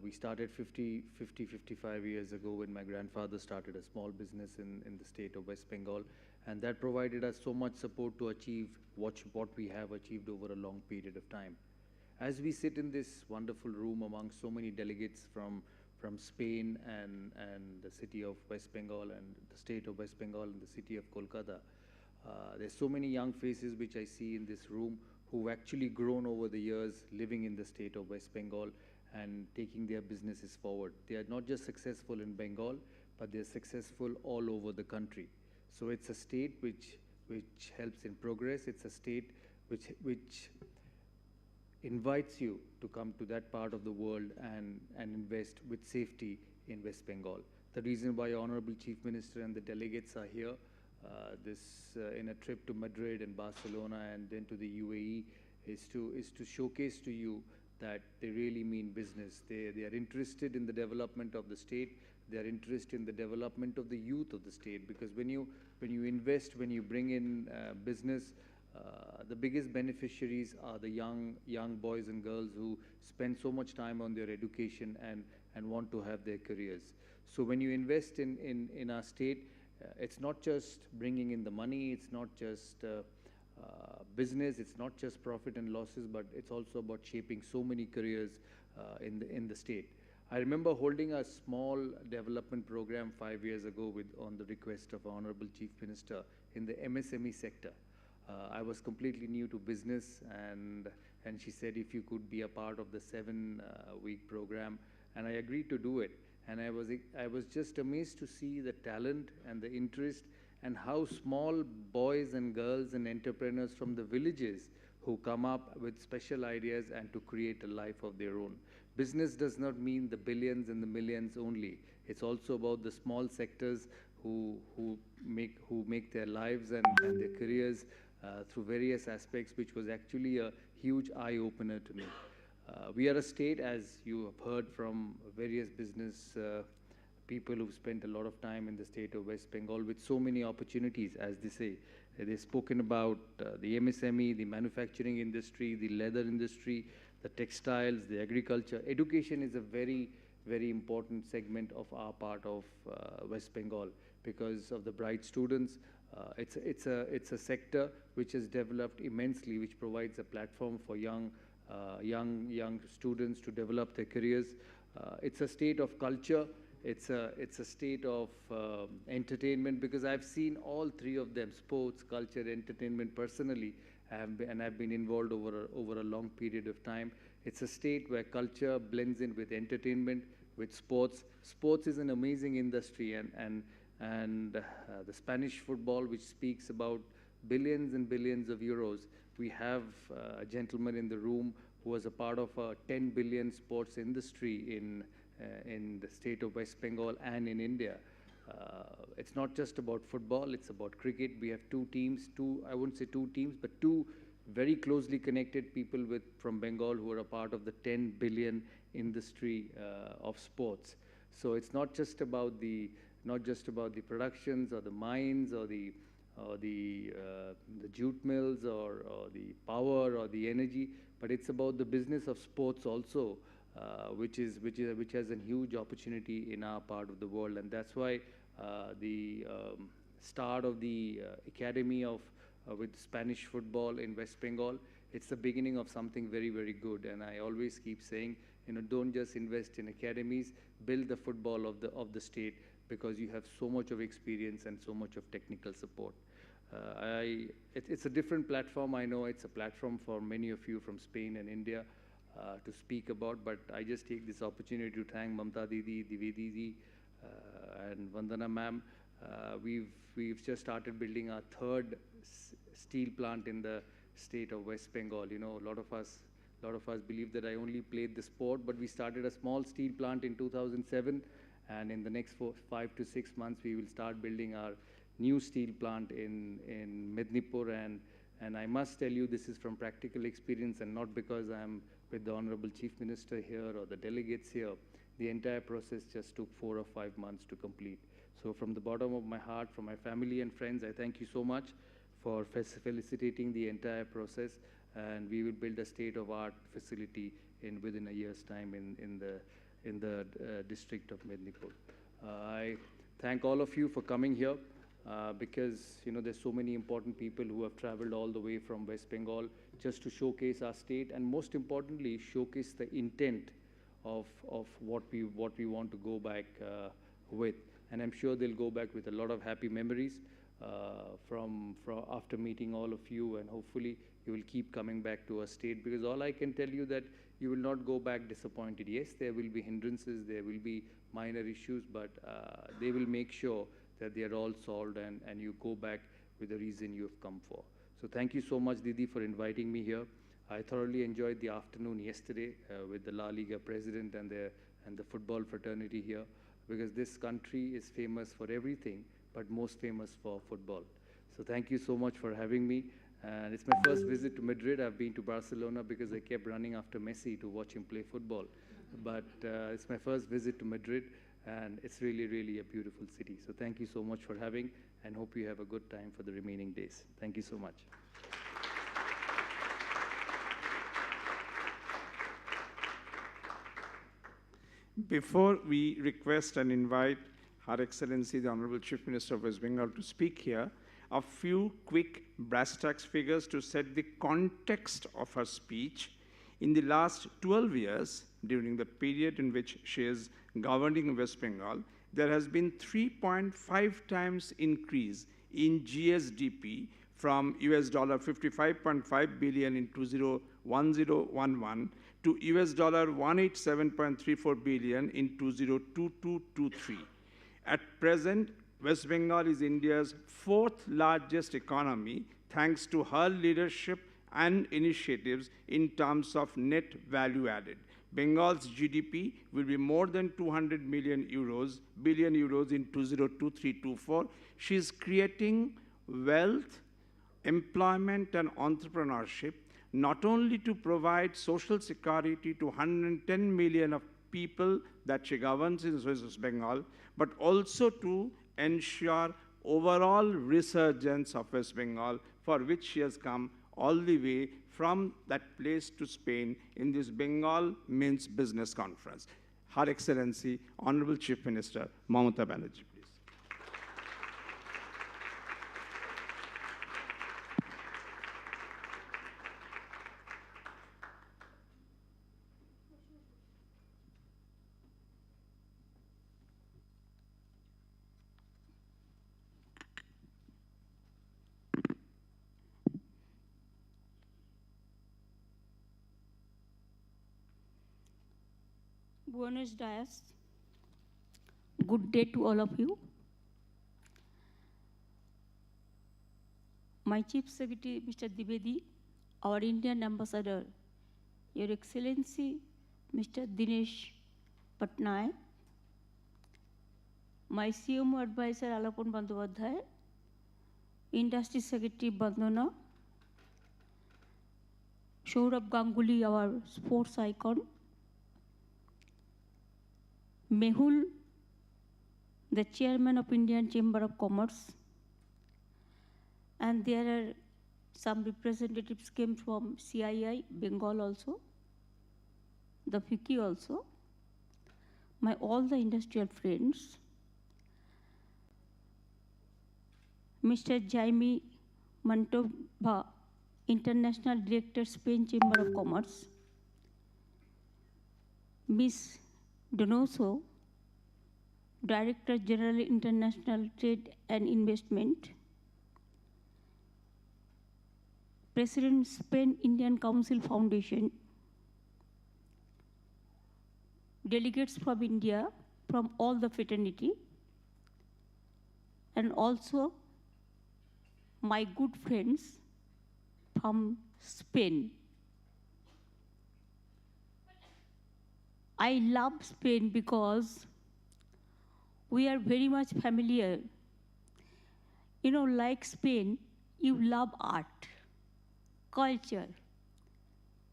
We started 55 years ago when my grandfather started a small business in the state of West Bengal, and that provided us so much support to achieve what we have achieved over a long period of time. As we sit in this wonderful room among so many delegates from Spain and the city of West Bengal and the state of West Bengal and the city of Kolkata, there's so many young faces which I see in this room who've actually grown over the years living in the state of West Bengal and taking their businesses forward. They are not just successful in Bengal, but they're successful all over the country. So it's a state which helps in progress. It's a state which invites you to come to that part of the world and invest with safety in West Bengal. The reason why Honorable Chief Minister and the delegates are here, in a trip to Madrid and Barcelona and then to the UAE, is to showcase to you that they really mean business. They are interested in the development of the state. They are interested in the development of the youth of the state, because when you invest, when you bring in business, the biggest beneficiaries are the young boys and girls who spend so much time on their education and want to have their careers. So when you invest in our state, it's not just bringing in the money, it's not just business, it's not just profit and losses, but it's also about shaping so many careers in the state. I remember holding a small development program 5 years ago on the request of Honorable Chief Minister in the MSME sector. I was completely new to business, and she said if you could be a part of the 7-week program, and I agreed to do it. And I was just amazed to see the talent and the interest and how small boys and girls and entrepreneurs from the villages who come up with special ideas and to create a life of their own. Business does not mean the billions and the millions only. It's also about the small sectors who make their lives and their careers through various aspects, which was actually a huge eye-opener to me. We are a state, as you have heard from various business people who've spent a lot of time in the state of West Bengal with so many opportunities, as they say. They've spoken about the MSME, the manufacturing industry, the leather industry, the textiles, the agriculture. Education is a very, very important segment of our part of West Bengal because of the bright students. It's a sector which has developed immensely, which provides a platform for young students to develop their careers. It's a state of culture. It's a state of entertainment, because I've seen all three of them: sports, culture, entertainment, personally, and I've been involved over a long period of time. It's a state where culture blends in with entertainment, with sports. Sports is an amazing industry, and the Spanish football, which speaks about billions and billions of euros. We have a gentleman in the room who was a part of a 10 billion sports industry in the state of West Bengal and in India. It's not just about football, it's about cricket. We have two teams, I wouldn't say two teams, but two very closely connected people from Bengal who are a part of the 10 billion industry of sports. So it's not just about the productions or the mines or the jute mills or the power or the energy, but it's about the business of sports also, which has a huge opportunity in our part of the world. And that's why the start of the academy with Spanish football in West Bengal, it's the beginning of something very, very good. And I always keep saying, don't just invest in academies, build the football of the state, because you have so much of experience and so much of technical support. It's a different platform. I know it's a platform for many of you from Spain and India to speak about, but I just take this opportunity to thank Mamta Didi, Divedi Didi, and Vandana ma'am. We've just started building our third steel plant in the state of West Bengal. A lot of us believe that I only played the sport, but we started a small steel plant in 2007, and in the next 5 to 6 months, we will start building our new steel plant in Mednipur. And I must tell you, this is from practical experience and not because I'm with the Honorable Chief Minister here or the delegates here. The entire process just took 4 or 5 months to complete. So from the bottom of my heart, from my family and friends, I thank you so much for facilitating the entire process. And we will build a state-of-art facility within a year's time in the district of Mednipur. I thank all of you for coming here. Because there's so many important people who have traveled all the way from West Bengal just to showcase our state, and most importantly, showcase the intent of what we want to go back with. And I'm sure they'll go back with a lot of happy memories from after meeting all of you, and hopefully you will keep coming back to our state, because all I can tell you that you will not go back disappointed. Yes, there will be hindrances, there will be minor issues, but they will make sure that they are all solved and you go back with the reason you have come for. So thank you so much, Didi, for inviting me here. I thoroughly enjoyed the afternoon yesterday with the La Liga president and the football fraternity here, because this country is famous for everything, but most famous for football. So thank you so much for having me. And it's my first visit to Madrid. I've been to Barcelona because I kept running after Messi to watch him play football. But it's my first visit to Madrid. And it's really, really a beautiful city. So thank you so much for having, and hope you have a good time for the remaining days. Thank you so much. Before we request and invite Her Excellency, the Honorable Chief Minister of West Bengal, to speak here, a few quick brass tacks figures to set the context of her speech. In the last 12 years, during the period in which she is governing West Bengal, there has been 3.5 times increase in GSDP from US $55.5 billion in 2010-11 to US $187.34 billion in 2022-23. At present, West Bengal is India's 4th largest economy, thanks to her leadership and initiatives in terms of net value added. Bengal's GDP will be more than 200 billion euros in 2023-24. She is creating wealth, employment, and entrepreneurship, not only to provide social security to 110 million of people that she governs in West Bengal, but also to ensure overall resurgence of West Bengal, for which she has come all the way from that place to Spain in this Bengal Means Business Conference. Her Excellency, Honorable Chief Minister, Mamata Banerjee, please. Buenos dias. Good day to all of you. My Chief Secretary, Mr. Dwivedi, our Indian Ambassador, Your Excellency, Mr. Dinesh Patnaik, my CMO Advisor, Alapon Bandyopadhyay, Industry Secretary Bandana, SOURAV Ganguly, our sports icon, Mehul, the chairman of Indian Chamber of Commerce, and there are some representatives came from CII, Bengal also, the FICCI also, all the industrial friends, Mr. Jaime Mantova, International Director, Spain Chamber of Commerce, Ms. Donoso, Director General International Trade and Investment, President Spain Indian Council Foundation, delegates from India, from all the fraternity, and also my good friends from Spain. I love Spain because we are very much familiar. You know, like Spain, you love art, culture,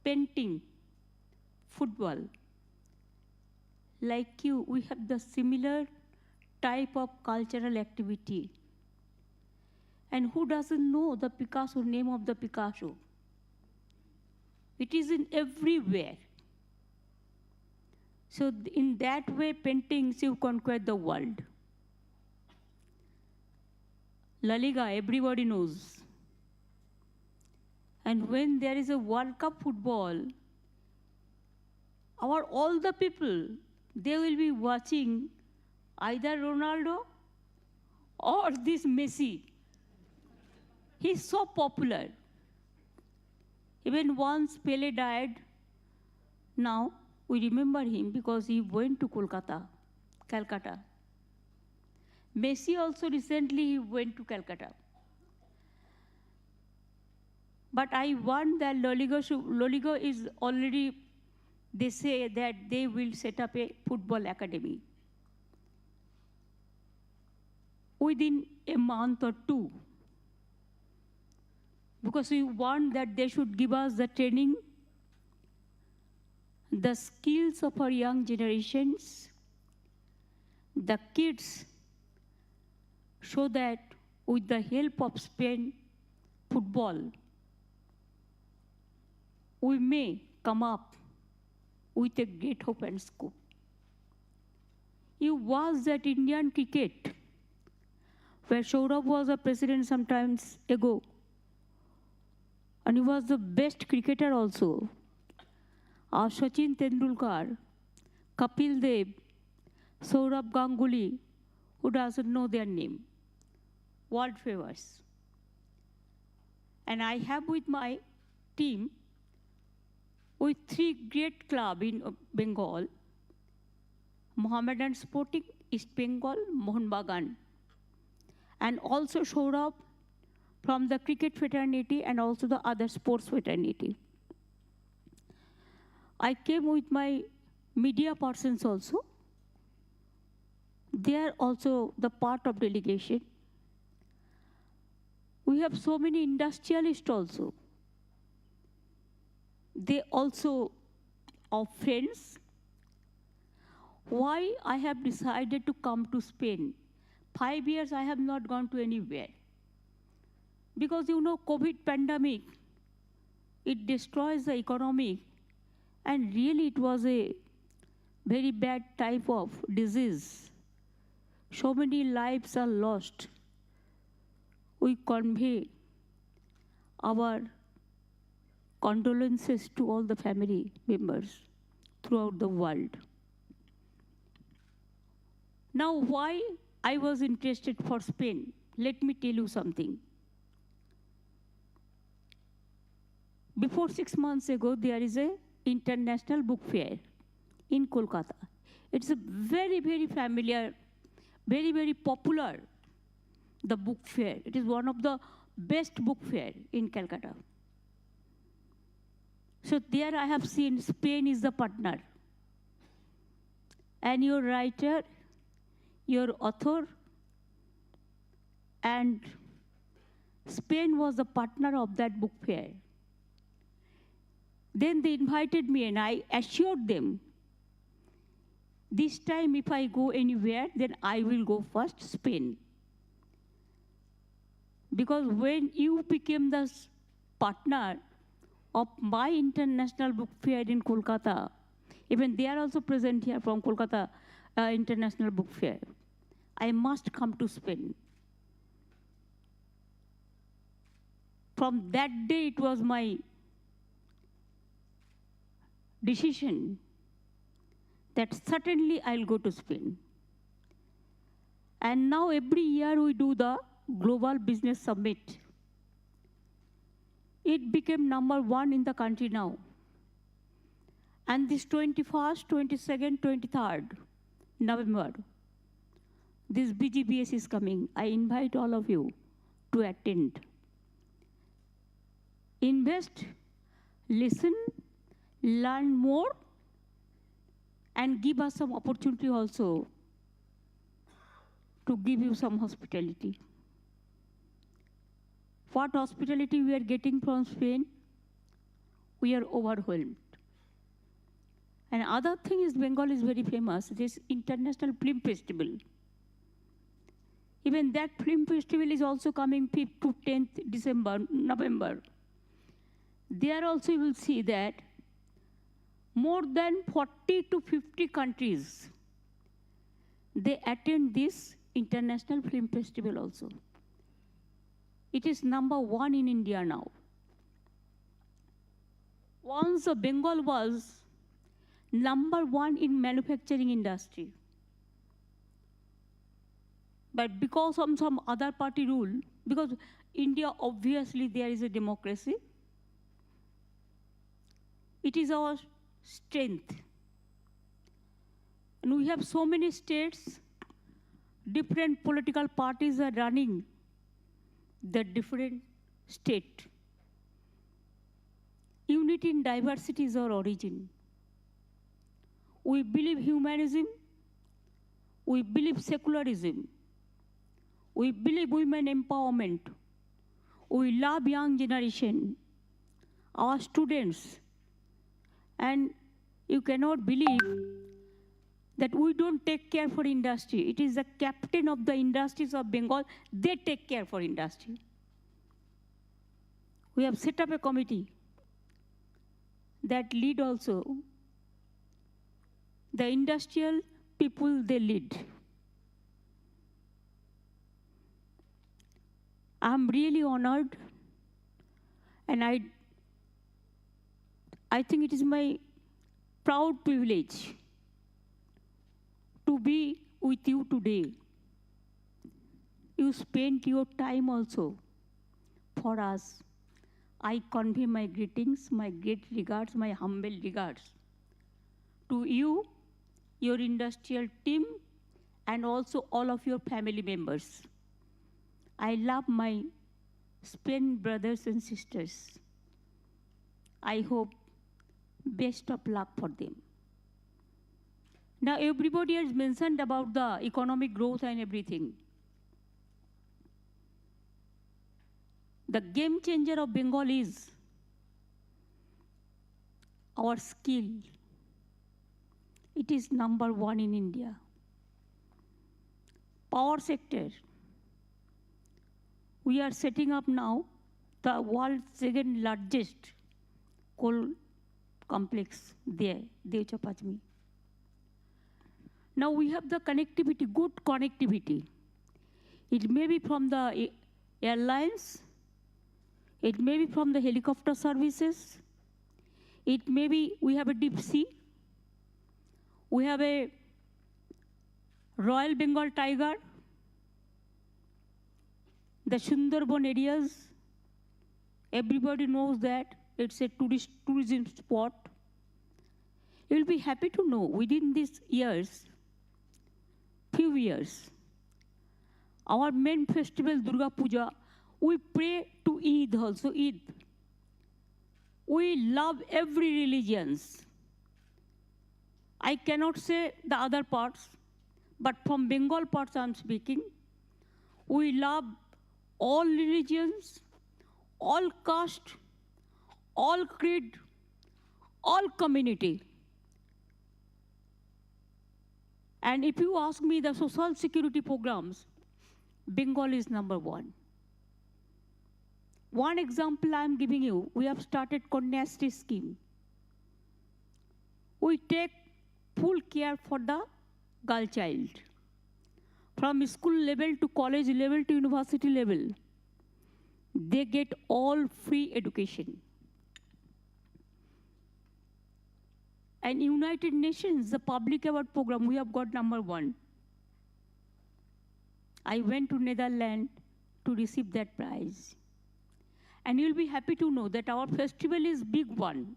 painting, football. Like you, we have the similar type of cultural activity. And who doesn't know the Picasso, name of the Picasso? It is in everywhere. So in that way, paintings, you conquer the world. La Liga, everybody knows. And when there is a World Cup football, all the people, they will be watching either Ronaldo or this Messi. He's so popular. Even once Pele died, now we remember him because he went to Calcutta. Messi also recently went to Calcutta. But I want that La Liga is already, they say that they will set up a football academy within a month or two. Because we want that they should give us the training, the skills of our young generations, the kids, so that with the help of Spain football, we may come up with a great hope and scope. You watch that Indian cricket, where SOURAV was a president some times ago, and he was the best cricketer also. Sachin Tendulkar, Kapil Dev, SOURAV Ganguly, who doesn't know their name? World famous. And I have with my team, with 3 great clubs in Bengal, Mohammedan Sporting, East Bengal, Mohun Bagan, and also SOURAV from the cricket fraternity and also the other sports fraternity. I came with my media persons also. They are also the part of delegation. We have so many industrialists also. They also are friends. Why I have decided to come to Spain? 5 years I have not gone to anywhere. Because you know, COVID pandemic, it destroys the economy. And really it was a very bad type of disease. So many lives are lost. We convey our condolences to all the family members throughout the world. Now, why I was interested for Spain? Let me tell you something. Before 6 months ago, there is an international book fair in Kolkata. It's a very, very familiar, very, very popular, the book fair. It is one of the best book fair in Calcutta. So there I have seen Spain is the partner. And your writer, your author, and Spain was the partner of that book fair. Then they invited me and I assured them, this time if I go anywhere, then I will go first Spain. Because when you became the partner of my international book fair in Kolkata, even they are also present here from Kolkata International Book Fair, I must come to Spain. From that day, it was my decision that certainly I'll go to Spain. And now every year we do the Global Business Summit. It became #1 in the country now. And this 21st, 22nd, 23rd November, this BGBS is coming. I invite all of you to attend. Invest, listen, learn more, and give us some opportunity also to give you some hospitality. What hospitality we are getting from Spain? We are overwhelmed. And other thing is Bengal is very famous, this International Film Festival. Even that film festival is also coming 5th to 10th November. There also you will see that more than 40 to 50 countries, they attend this International Film Festival also. It is #1 in India now. Once Bengal was #1 in manufacturing industry. But because of some other party rule, because India obviously there is a democracy, it is our strength. And we have so many states, different political parties are running the different state. Unity in diversity is our origin. We believe humanism, we believe secularism, we believe women empowerment, we love young generation, our students, and you cannot believe that we don't take care for industry. It is the captain of the industries of Bengal, they take care for industry. We have set up a committee that lead also. The industrial people, they lead. I'm really honored, and I think it is my proud privilege to be with you today. You spent your time also for us. I convey my greetings, my great regards, my humble regards to you, your industrial team, and also all of your family members. I love my Spain brothers and sisters. I hope best of luck for them. Now everybody has mentioned about the economic growth and everything. The game changer of Bengal is our skill. It is #1 in India. Power sector. We are setting up now the world's second largest coal complex there, Devchapachmi. Now we have the connectivity, good connectivity. It may be from the airlines, it may be from the helicopter services, it may be we have a deep sea, we have a Royal Bengal tiger, the Sundarban areas, everybody knows that it's a tourism spot. You'll be happy to know within these years, few years, our main festival, Durga Puja, we pray to Eid also, Eid. We love every religions. I cannot say the other parts, but from Bengal parts I'm speaking. We love all religions, all caste, all creed, all community. And if you ask me the social security programs, Bengal is number one. One example I'm giving you, we have started Konyasri scheme. We take full care for the girl child. From school level to college level to university level, they get all free education. And United Nations, the Public Award Program, we have got number one. I went to Netherlands to receive that prize. And you'll be happy to know that our festival is big one.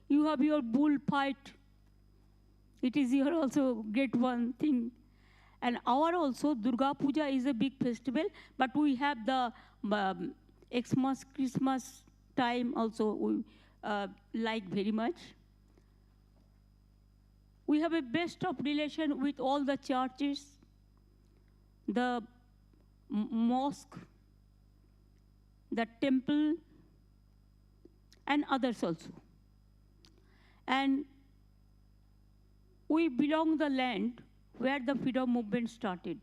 You have your bull fight. It is your also great one thing. And our also, Durga Puja is a big festival, but we have the Xmas, Christmas time also we like very much. We have a best of relation with all the churches, the mosque, the temple, and others also. And we belong the land where the freedom movement started.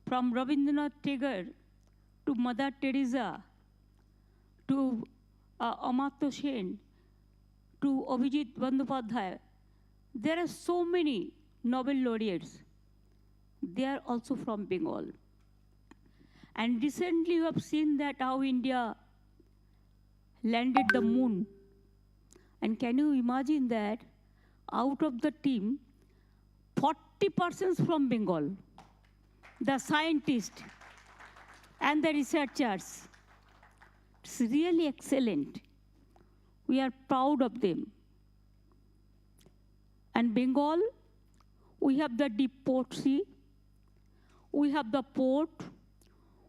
From Rabindranath Tagore to Mother Teresa to Amartya Sen to Abhijit Bandyopadhyay, there are so many Nobel laureates. They are also from Bengal. And recently you have seen that how India landed the moon. And can you imagine that out of the team, 40% from Bengal, the scientists and the researchers. It's really excellent. We are proud of them. And Bengal, we have the deep port sea, we have the port,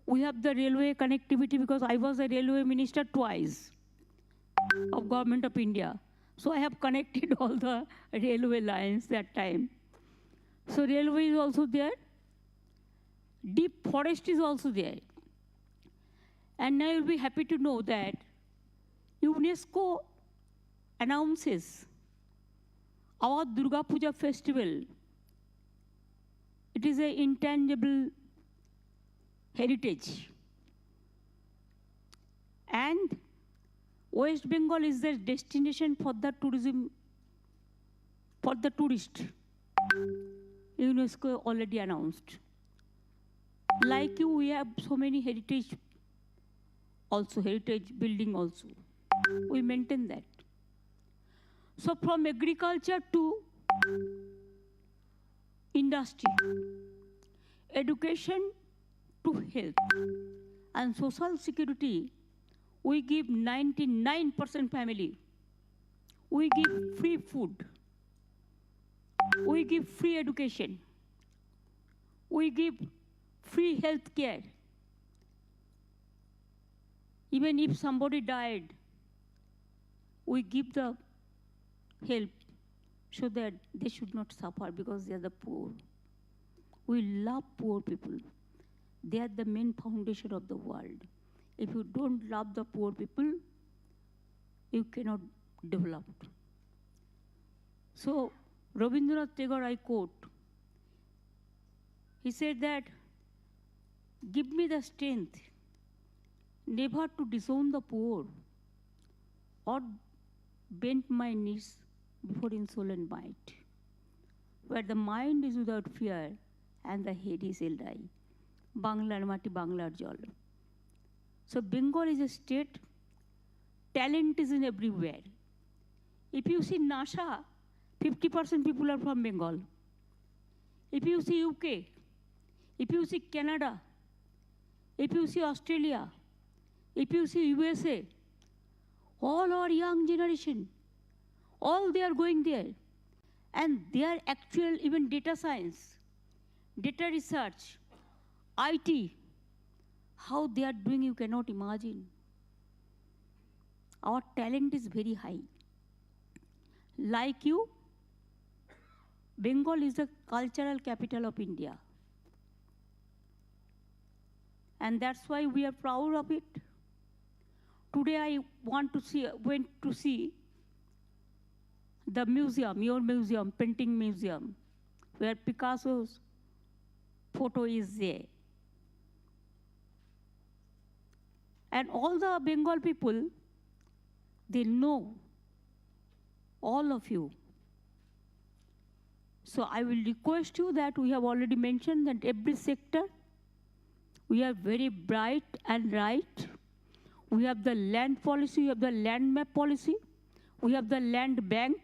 we have the railway connectivity because I was a railway minister twice of Government of India. So I have connected all the railway lines that time. So railway is also there. Deep forest is also there. And now you'll be happy to know that UNESCO announces our Durga Puja festival. It is an intangible heritage. And West Bengal is the destination for the tourism, for the tourist. UNESCO already announced. Like you, we have so many heritage also, heritage building also. We maintain that. So from agriculture to industry, education to health, and social security, we give 99% family. We give free food. We give free education. We give free health care. Even if somebody died, we give the help so that they should not suffer because they are the poor. We love poor people. They are the main foundation of the world. If you don't love the poor people, you cannot develop. So, Rabindranath Tagore, I quote, he said that, give me the strength never to disown the poor or bend my knees before insolent might. where the mind is without fear and the head is held. Banglar mati, Banglar jol. So Bengal is a state, talent is in everywhere. If you see NASA, 50% people are from Bengal. If you see UK, if you see Canada, if you see Australia, if you see USA, all our young generation, all they are going there. And they are actual, even data science, data research, IT, how they are doing, you cannot imagine. Our talent is very high. Like you, Bengal is the cultural capital of India. And that's why we are proud of it. Today I went to see the museum, your museum, painting museum, where Picasso's photo is there. And all the Bengal people, they know all of you. So I will request you that we have already mentioned that every sector, we are very bright and right. We have the land policy, we have the land map policy, we have the land bank.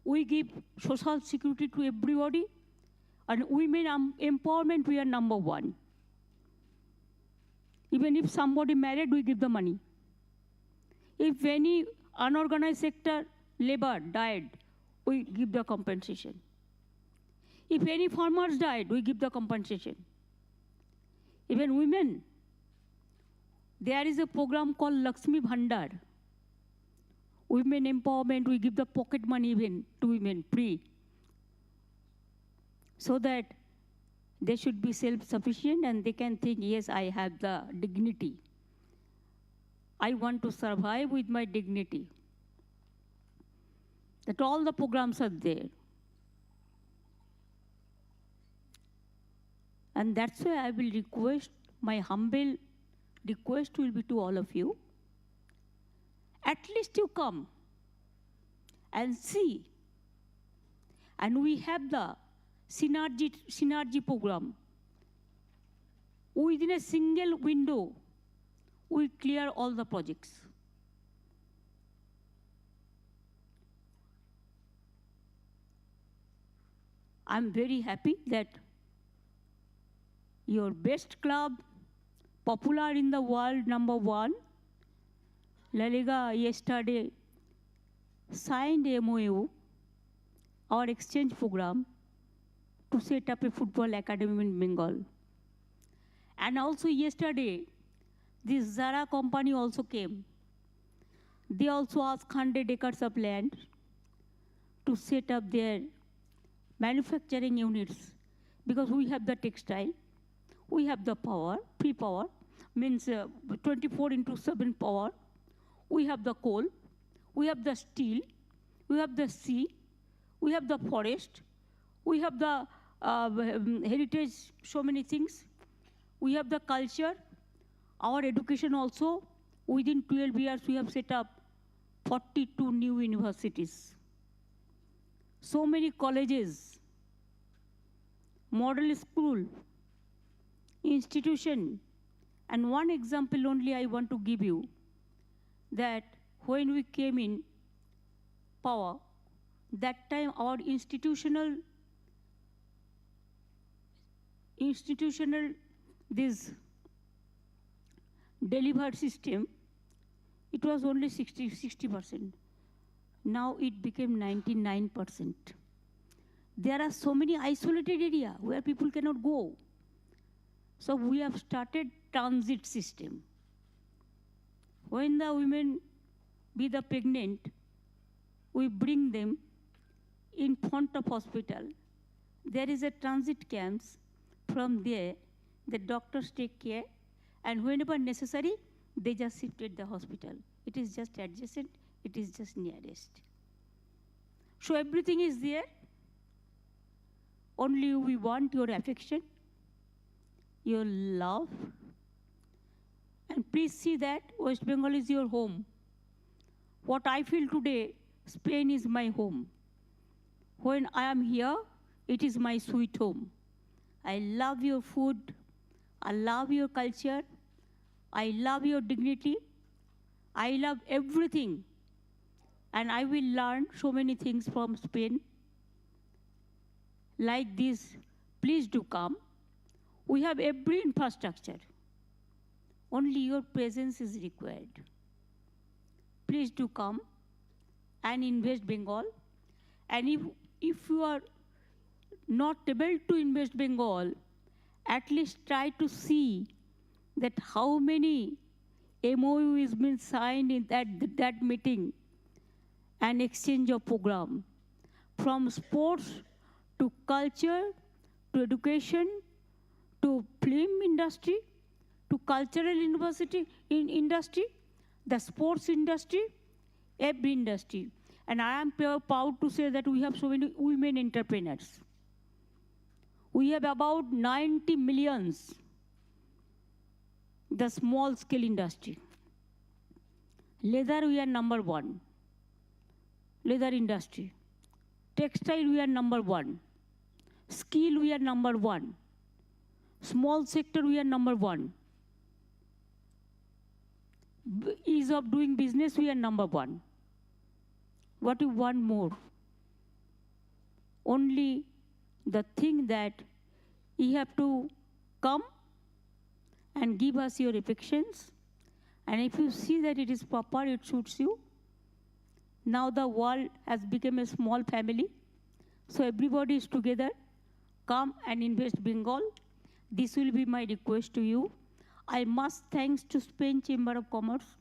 We give social security to everybody. And women empowerment, we are number one. Even if somebody married, we give the money. If any unorganized sector labor died, we give the compensation. If any farmers died, we give the compensation. Even women, there is a program called Lakshmi Bhandar. Women empowerment, we give the pocket money even to women, free. So that they should be self-sufficient and they can think, yes, I have the dignity. I want to survive with my dignity. That all the programs are there. And that's why I will request, my humble request will be to all of you. At least you come and see. And we have the synergy program. Within a single window, we clear all the projects. I'm very happy that your best club, popular in the world, #1, La Liga yesterday signed MOU, our exchange program, to set up a football academy in Bengal. And also yesterday, this Zara company also came. They also asked 100 acres of land to set up their manufacturing units, because we have the textile, we have the power, free power, means 24/7 power, we have the coal, we have the steel, we have the sea, we have the forest, we have the heritage, so many things, we have the culture, our education also. Within 12 years, we have set up 42 new universities. So many colleges, model school, institution. And one example only I want to give you, that when we came in power, that time our institutional this delivered system, it was only 60%. Now it became 99%. There are so many isolated areas where people cannot go. So we have started transit system. When the women be the pregnant, we bring them in front of hospital. There is a transit camps. From there, the doctors take care, and whenever necessary, they just shift at the hospital. It is just adjacent, it is just nearest. So everything is there. Only we want your affection, your love. And please see that West Bengal is your home. What I feel today, Spain is my home. When I am here, it is my sweet home. I love your food. I love your culture. I love your dignity. I love everything. And I will learn so many things from Spain. Like this, please do come. We have every infrastructure. Only your presence is required. Please do come and invest Bengal. And if you are not able to invest Bengal, at least try to see that how many MOU has been signed in that meeting and exchange of program, from sports to culture to education to film industry to cultural industry, the sports industry, every industry. And I am proud to say that we have so many women entrepreneurs. We have about 90 millions, the small scale industry. Leather, we are number 1. Leather industry. Textile, we are number 1. Skill, we are number 1. Small sector, we are number 1. Ease of doing business, we are number 1. What do you want more? Only the thing that you have to come and give us your affections. And if you see that it is proper, it suits you. Now the world has become a small family. So everybody is together. Come and invest Bengal. This will be my request to you. I must thanks to Spain Chamber of Commerce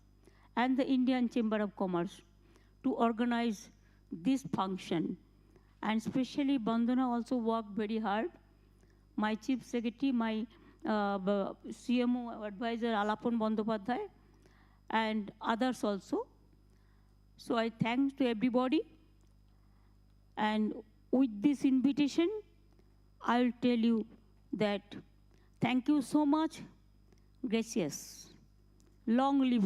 and the Indian Chamber of Commerce to organize this function. And especially Bandana also worked very hard. My Chief Secretary, my CMO advisor Alapon Bandyopadhyay, and others also. So I thanks to everybody. And with this invitation, I'll tell you that thank you so much. Gracias. Long live